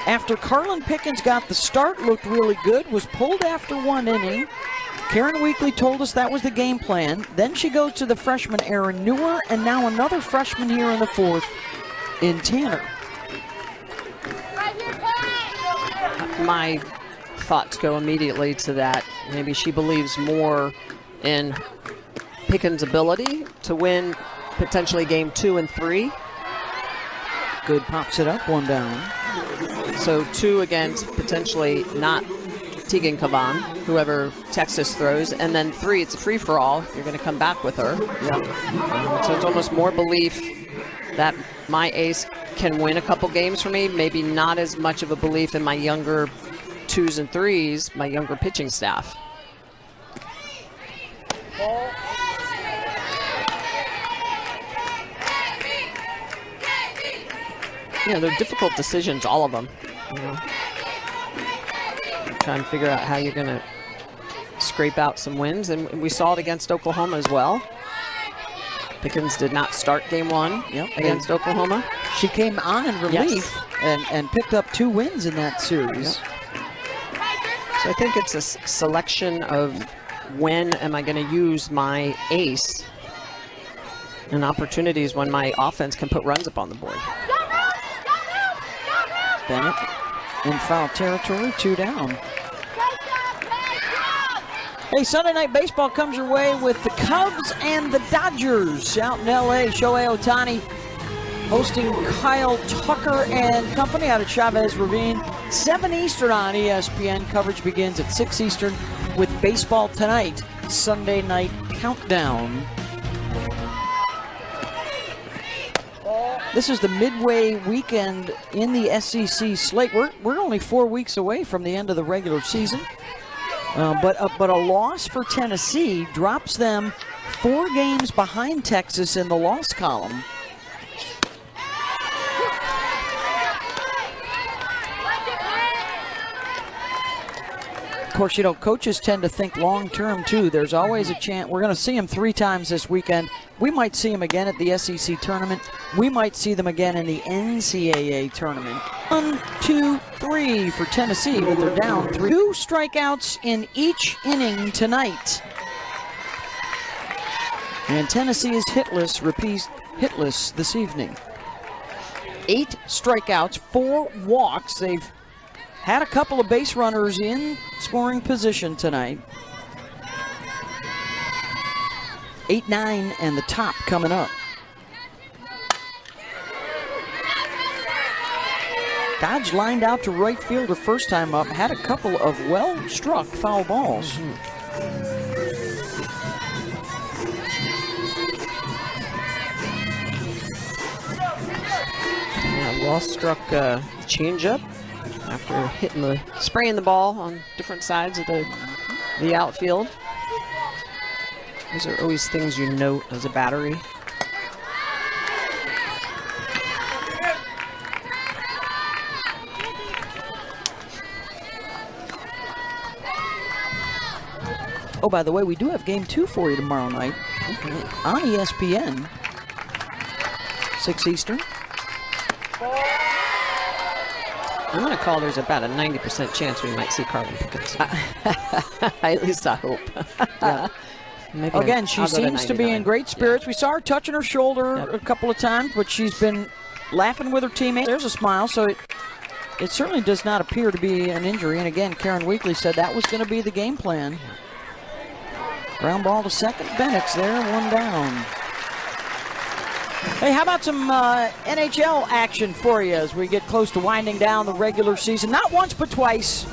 After Carlin Pickens got the start, looked really good, was pulled after 1 inning. Karen Weekly told us that was the game plan. Then she goes to the freshman Aaron Newer, and now another freshman here in the 4th in Tanner. My thoughts go immediately to that. Maybe she believes more in Pickens' ability to win potentially game 2 and 3. Good, pops it up, 1 down. So 2 against potentially not Tegan Cavan, whoever Texas throws, and then 3, it's a free-for-all. You're going to come back with her. Yep. So it's almost more belief that my ace can win a couple games for me, maybe not as much of a belief in my younger 2s and 3s, my younger pitching staff. Yeah, they're difficult decisions, all of them. You know, trying to figure out how you're going to scrape out some wins, and we saw it against Oklahoma as well. Pickens did not start game 1 against Oklahoma. She came on in relief and picked up 2 wins in that series. Yep. So I think it's a selection of when am I going to use my ace, and opportunities when my offense can put runs up on the board. Bennett in foul territory, 2 down. Hey, Sunday Night Baseball comes your way with the Cubs and the Dodgers out in L.A. Shohei Ohtani hosting Kyle Tucker and company out at Chavez Ravine. 7 Eastern on ESPN. Coverage begins at 6 Eastern with Baseball Tonight, Sunday Night Countdown. This is the midway weekend in the SEC slate. We're only 4 weeks away from the end of the regular season. But a loss for Tennessee drops them 4 games behind Texas in the loss column. Of course, you know, coaches tend to think long-term, too. There's always a chance. We're going to see them 3 times this weekend. We might see them again at the SEC tournament. We might see them again in the NCAA tournament. 1, 2, 3 for Tennessee, but they're down 3. 2 strikeouts in each inning tonight. And Tennessee is hitless, repeats hitless this evening. 8 strikeouts, 4 walks. They've had a couple of base runners in scoring position tonight. 8, 9, and the top coming up. Dodge lined out to right field her first time up, had a couple of well-struck foul balls. Yeah, well-struck changeup after spraying the ball on different sides of the outfield. Those are always things you note as a battery. Oh, by the way, we do have game 2 for you tomorrow night on ESPN, 6 Eastern. I'm going to call there's about a 90% chance we might see Carlin Pickett. At least I hope. Yeah. Maybe Again, she seems to be in great spirits. Yeah. We saw her touching her shoulder a couple of times, but she's been laughing with her teammates. There's a smile, so it certainly does not appear to be an injury. And again, Karen Weekly said that was going to be the game plan. Ground ball to second. Bennett's there, 1 down. Hey, how about some NHL action for you as we get close to winding down the regular season? Not once, but twice.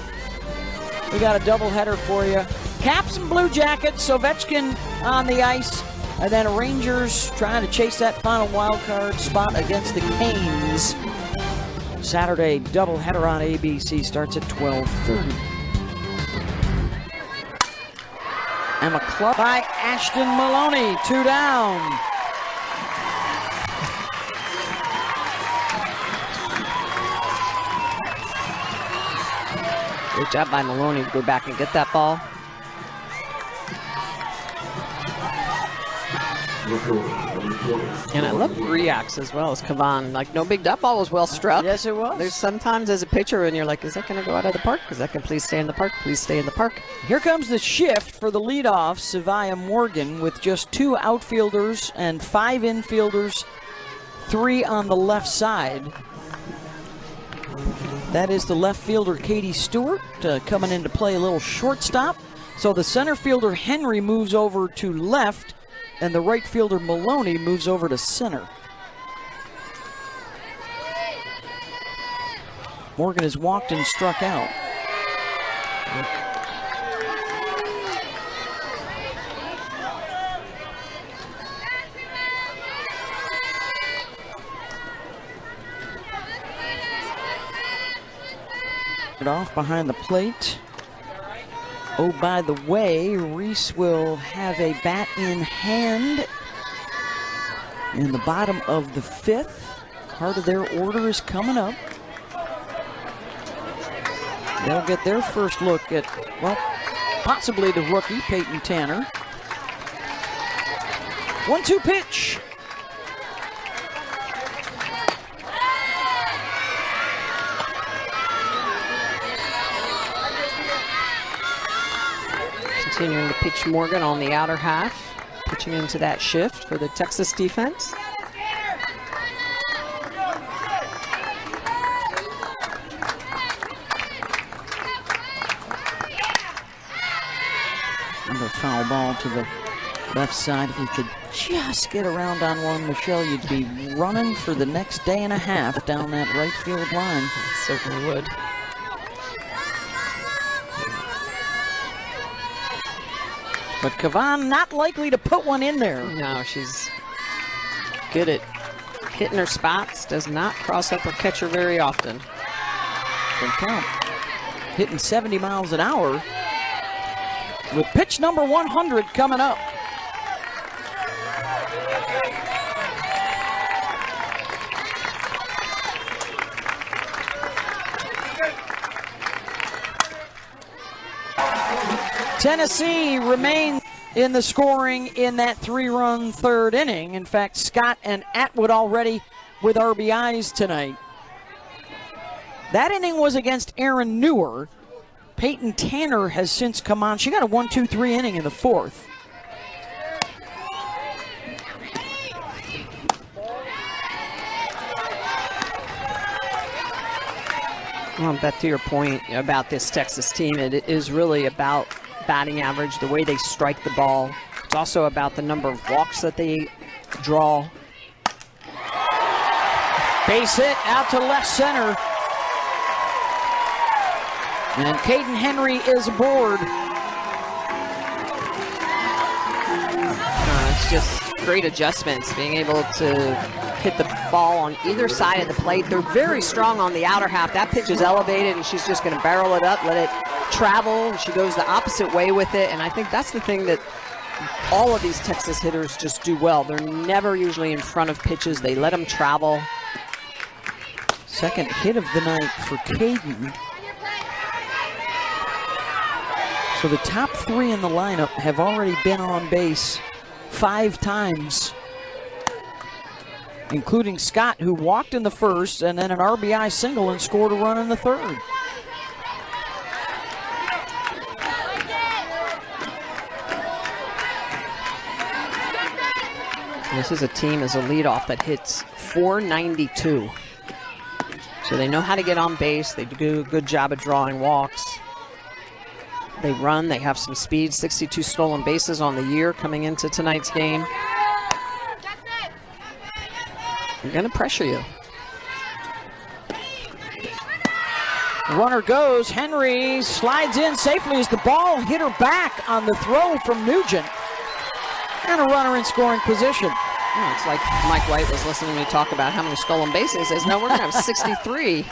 We got a doubleheader for you. Caps and Blue Jackets, Ovechkin on the ice, and then Rangers trying to chase that final wild card spot against the Canes. Saturday doubleheader on ABC starts at 12:30. And a club by Ashton Maloney, 2 down. Great job by Maloney to go back and get that ball. And I love the reacts as well as Kavan. Like, no big, that ball was well struck. Yes, it was. There's sometimes as a pitcher when you're like, is that going to go out of the park? Is that going to please stay in the park? Please stay in the park. Here comes the shift for the leadoff, Savia Morgan, with just 2 outfielders and 5 infielders, 3 on the left side. That is the left fielder, Katie Stewart, coming in to play a little shortstop. So the center fielder, Henry, moves over to left, and the right fielder, Maloney, moves over to center. Morgan has walked and struck out. Off behind the plate. Oh, by the way, Reese will have a bat in hand in the bottom of the 5th. Part of their order is coming up. They'll get their first look at, well, possibly the rookie, Peyton Tanner. 1-2 pitch. Continuing to pitch Morgan on the outer half, pitching into that shift for the Texas defense. Another foul ball to the left side. If you could just get around on one, Michelle, you'd be running for the next day and a half down that right field line. Certainly would. But Kavan not likely to put one in there. No, she's good at hitting her spots, does not cross up her catcher very often. From count. Hitting 70 miles an hour with pitch number 100 coming up. Tennessee remains in the scoring in that 3-run third inning. In fact, Scott and Atwood already with RBIs tonight. That inning was against Aaron Newer. Peyton Tanner has since come on. She got a 1-2-3 inning in the 4th. Well, Beth, to your point about this Texas team, it is really about batting average, the way they strike the ball It's also about the number of walks that they draw. Base hit out to left center. And Caden Henry is aboard. It's just great adjustments, being able to hit the ball on either side of the plate. They're very strong on the outer half. That pitch is elevated, and she's just going to barrel it up, let it travel, and she goes the opposite way with it. And I think that's the thing that all of these Texas hitters just do well. They're never usually in front of pitches. They let them travel. Second hit of the night for Caden. So the top three in the lineup have already been on base 5 times, including Scott, who walked in the first and then an RBI single and scored a run in the third. This is a team as a leadoff that hits .492. So they know how to get on base. They do a good job of drawing walks. They run, they have some speed, 62 stolen bases on the year coming into tonight's game. They're gonna pressure you. Runner goes, Henry slides in safely as the ball hit her back on the throw from Nugent. And a runner in scoring position. Oh, it's like Mike White was listening to me talk about how many stolen bases. He says, no, we're gonna have 63.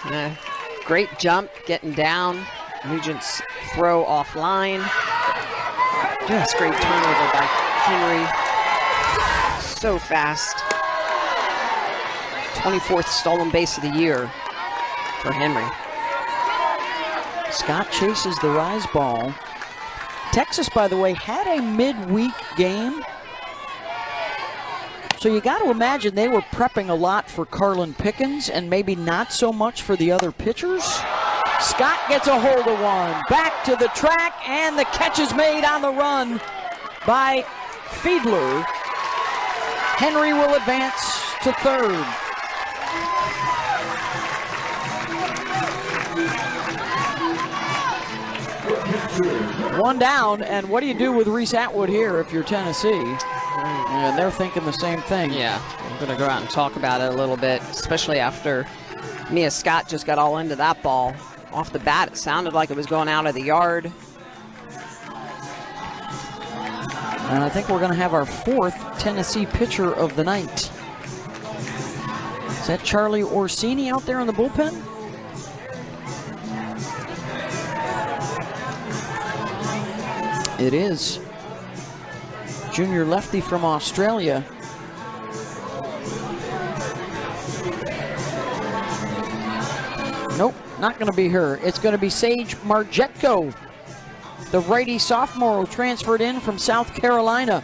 Great jump, getting down. Nugent's throw offline. Just great turnover by Henry. So fast. 24th stolen base of the year for Henry. Scott chases the rise ball. Texas, by the way, had a midweek game. So you got to imagine they were prepping a lot for Carlin Pickens and maybe not so much for the other pitchers. Scott gets a hold of one, back to the track, and the catch is made on the run by Fiedler. Henry will advance to third. One down, and what do you do with Reese Atwood here if you're Tennessee? And they're thinking the same thing. Yeah, I'm going to go out and talk about it a little bit, especially after Mia Scott just got all into that ball. Off the bat, it sounded like it was going out of the yard. And I think we're going to have our 4th Tennessee pitcher of the night. Is that Charlie Orsini out there in the bullpen? It is. Junior lefty from Australia. Nope, not going to be her. It's going to be Sage Margetko, the righty sophomore who transferred in from South Carolina.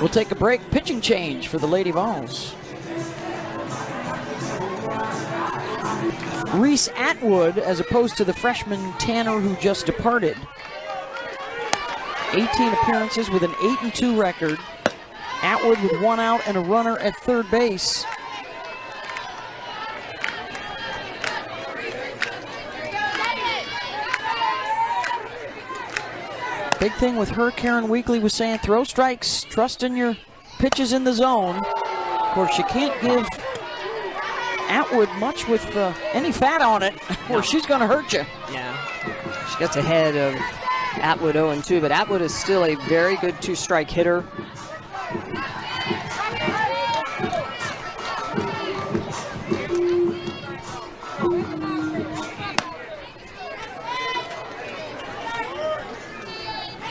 We'll take a break. Pitching change for the Lady Vols. Reese Atwood, as opposed to the freshman Tanner who just departed. 18 appearances with an 8-2 record. Atwood with 1 out and a runner at third base. Big thing with her, Karen Weekly was saying, throw strikes, trust in your pitches in the zone. Of course, you can't give Atwood much with any fat on it, or she's going to hurt you. Yeah, she gets ahead of Atwood 0-2, but Atwood is still a very good 2-strike hitter.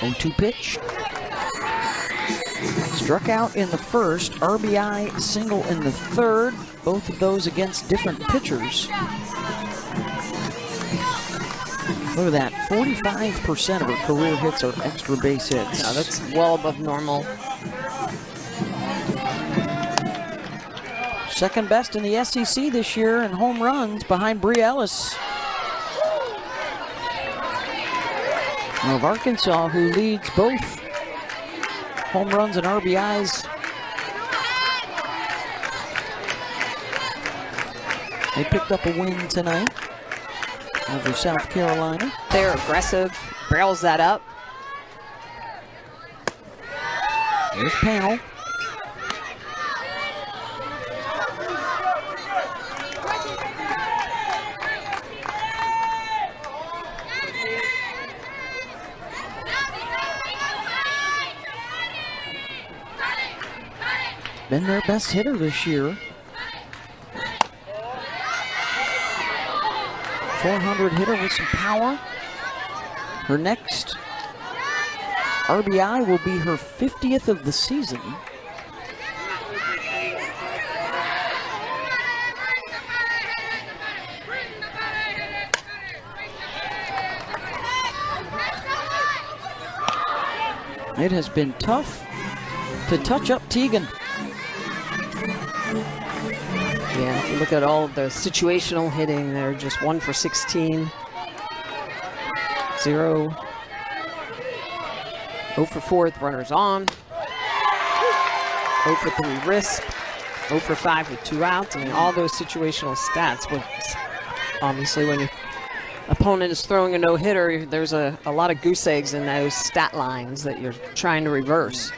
And 2 pitch. Struck out in the first, RBI single in the third. Both of those against different pitchers. Look at that, 45% of her career hits are extra base hits. No, that's well above normal. Second best in the SEC this year in home runs behind Bree Ellis of Arkansas, who leads both home runs and RBIs. They picked up a win tonight. over South Carolina. They're aggressive, barrels that up. Here's Panel. Been their best hitter this year. 400 hitter with some power. Her next RBI will be her 50th of the season. It has been tough to touch up Teagan. Yeah, if you look at all of the situational hitting, they're just 1 for 16. 0 for 4 with runners on. 0 for 3 risk. 0 for 5 with 2 outs. I mean, all those situational stats. But obviously, when your opponent is throwing a no-hitter, there's a lot of goose eggs in those stat lines that you're trying to reverse.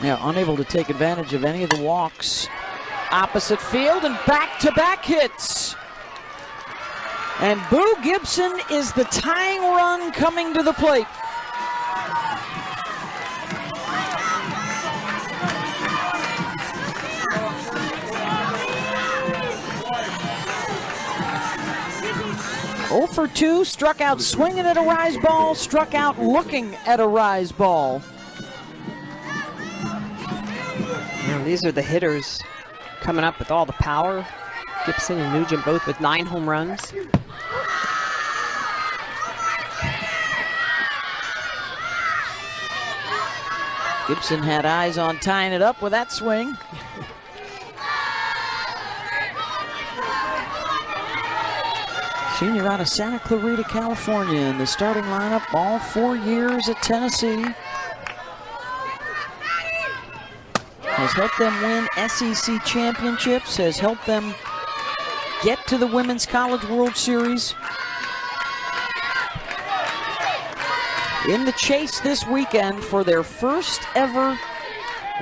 Yeah, unable to take advantage of any of the walks. Opposite field and back-to-back hits. And Boo Gibson is the tying run coming to the plate. Oh for 2, struck out swinging at a rise ball, struck out looking at a rise ball. Now, these are the hitters coming up with all the power. Gibson and Nugent both with 9 home runs. Gibson had eyes on tying it up with that swing. Senior out of Santa Clarita, California, in the starting lineup all 4 years at Tennessee. Has helped them win SEC championships, has helped them get to the Women's College World Series. In the chase this weekend for their first ever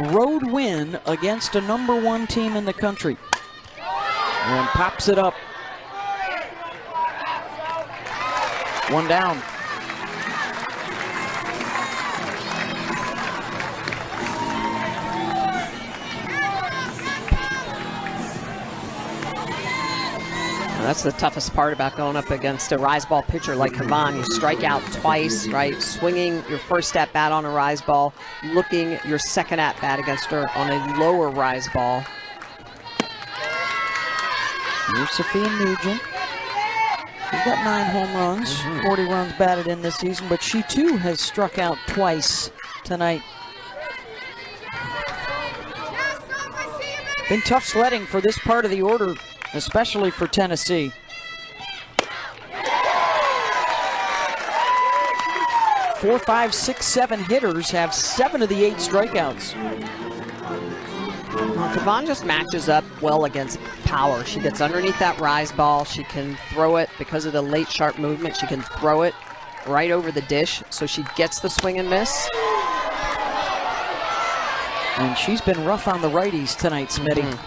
road win against a #1 team in the country. And pops it up. 1 down. That's the toughest part about going up against a rise ball pitcher like Havan. You strike out twice, right? Swinging your first at bat on a rise ball, looking your second at bat against her on a lower rise ball. Here's Sophia Nugent. She's got 9 home runs, 40 runs batted in this season, but she too has struck out twice tonight. Been tough sledding for this part of the order, especially for Tennessee. 4, 5, 6, 7 hitters have 7 of the 8 strikeouts. Well, Kavan just matches up well against power. She gets underneath that rise ball. She can throw it because of the late sharp movement. She can throw it right over the dish, so she gets the swing and miss. And she's been rough on the righties tonight, Smitty.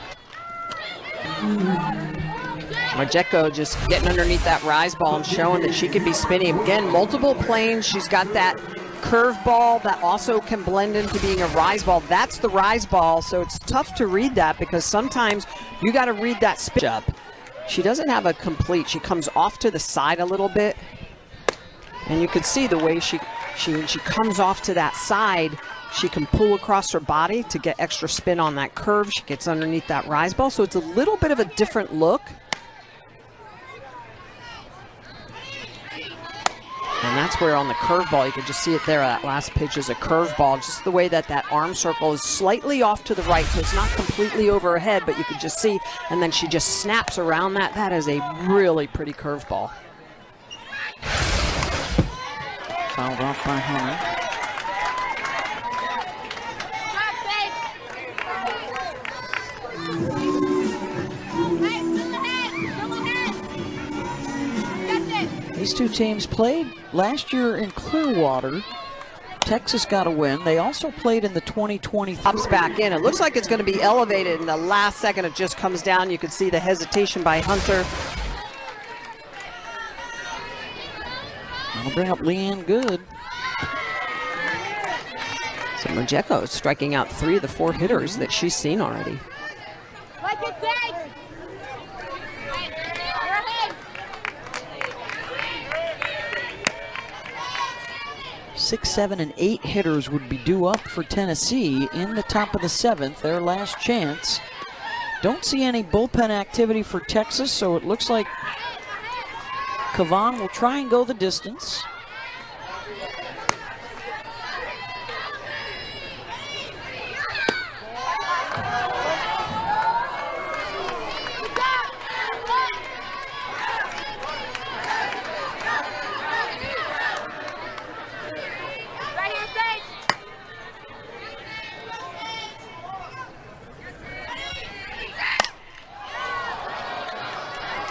Marjeko just getting underneath that rise ball and showing that she can be spinny. Again, multiple planes. She's got that curveball that also can blend into being a rise ball. That's the rise ball, so it's tough to read that because sometimes you got to read that spin up. She doesn't have a complete. She comes off to the side a little bit, and you can see the way she comes off to that side. She can pull across her body to get extra spin on that curve. She gets underneath that rise ball, so it's a little bit of a different look. And that's where on the curveball, you can just see it there. That last pitch is a curveball, just the way that that arm circle is slightly off to the right, so it's not completely over her head, but you can just see, and then she just snaps around that. That is a really pretty curveball. Fouled off by Hunter. These two teams played last year in Clearwater. Texas got a win. They also played in the 2020. Pops back in. It looks like it's going to be elevated in the last second. It just comes down. You can see the hesitation by Hunter. That'll bring up Leanne Good. So Majeko is striking out 3 of the 4 hitters that she's seen already. 6, 7, and 8 hitters would be due up for Tennessee in the top of the 7th, their last chance. Don't see any bullpen activity for Texas, so it looks like Kavan will try and go the distance.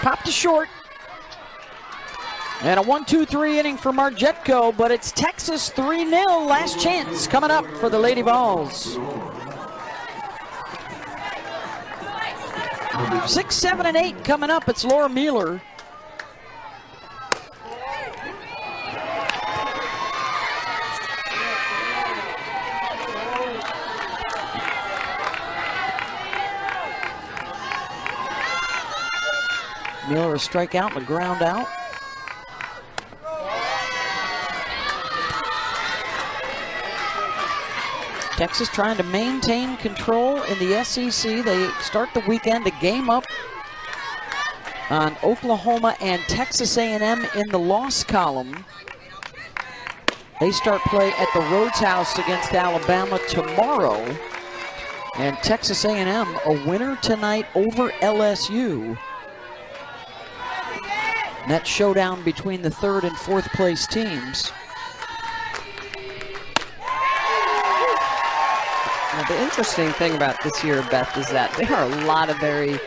Popped to short. And a 1-2-3 inning for Marjetko, but it's Texas 3-0. Last chance coming up for the Lady Vols. 6, 7, and 8 coming up. It's Laura Mueller. Mueller a strikeout and a ground out. Texas trying to maintain control in the SEC. They start the weekend, a game up on Oklahoma and Texas A&M in the loss column. They start play at the Rhodes House against Alabama tomorrow. And Texas A&M a winner tonight over LSU. That showdown between the 3rd and 4th place teams. Now, the interesting thing about this year, Beth, is that there are a lot of very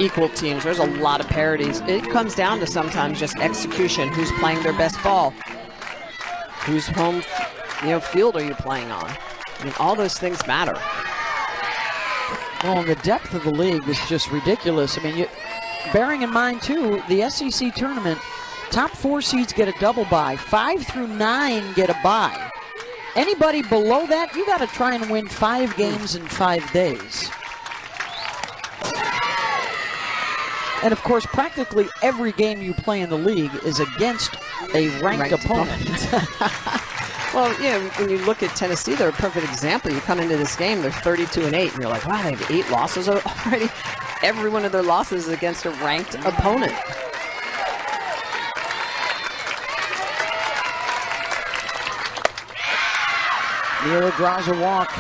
equal teams. There's a lot of parities. It comes down to sometimes just execution. Who's playing their best ball? Whose home field are you playing on? I mean, all those things matter. Well, and the depth of the league is just ridiculous. I mean, bearing in mind, too, the SEC tournament, top 4 seeds get a double bye. 5 through 9 get a bye. Anybody below that, you got to try and win 5 games in 5 days. And, of course, practically every game you play in the league is against a ranked opponent. Well, when you look at Tennessee, they're a perfect example. You come into this game, they're 32-8, and you're like, wow, they have 8 losses already. Every one of their losses is against a ranked opponent. Mueller draws a walk.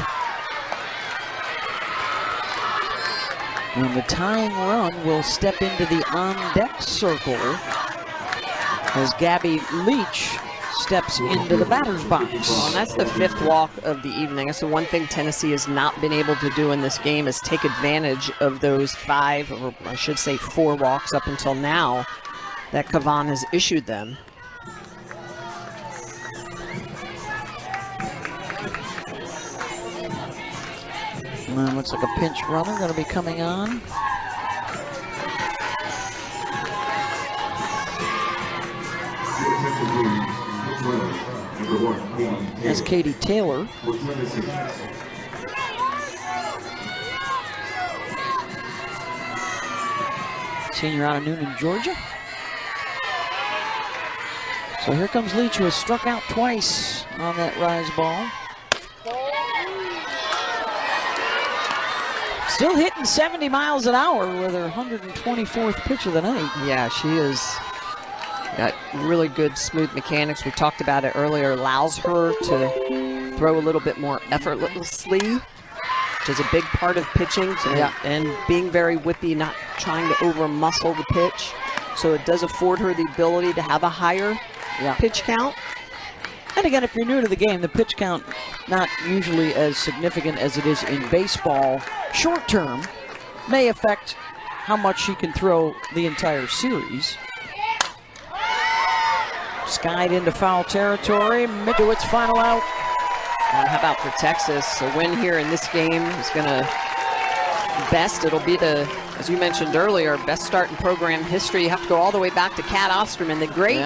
And the tying run will step into the on-deck circle as Gabby Leach steps into the batter's box. Well, and that's the 5th walk of the evening. That's the one thing Tennessee has not been able to do in this game, is take advantage of those 5, or I should say 4 walks up until now that Kavan has issued them. And looks like a pinch runner going to be coming on. That's Katie Taylor. Senior out of Noonan, Georgia. So here comes Leach, who has struck out twice on that rise ball. Still hitting 70 miles an hour with her 124th pitch of the night. Yeah, she is. Got really good smooth mechanics. We talked about it earlier. Allows her to throw a little bit more effortlessly, which is a big part of pitching. And being very whippy, not trying to over muscle the pitch. So it does afford her the ability to have a higher pitch count. And again, if you're new to the game, the pitch count not usually as significant as it is in baseball. Short term may affect how much she can throw the entire series. skied into foul territory. Mikowicz final out. And how about for Texas? A win here in this game is going to it'll be the, as you mentioned earlier, best start in program history. You have to go all the way back to Kat Osterman, the great,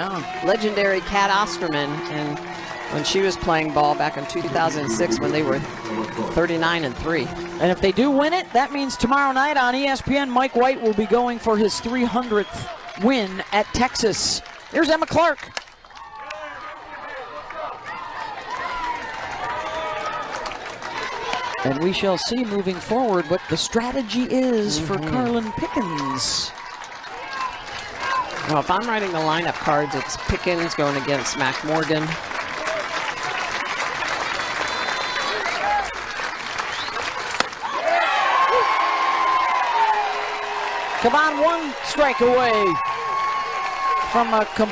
legendary Kat Osterman. And when she was playing ball back in 2006 when they were 39-3. And if they do win it, that means tomorrow night on ESPN, Mike White will be going for his 300th win at Texas. Here's Emma Clark. And we shall see moving forward what the strategy is for Carlin Pickens. Well, if I'm writing the lineup cards, it's Pickens going against Mac Morgan. Come on, one strike away from a complete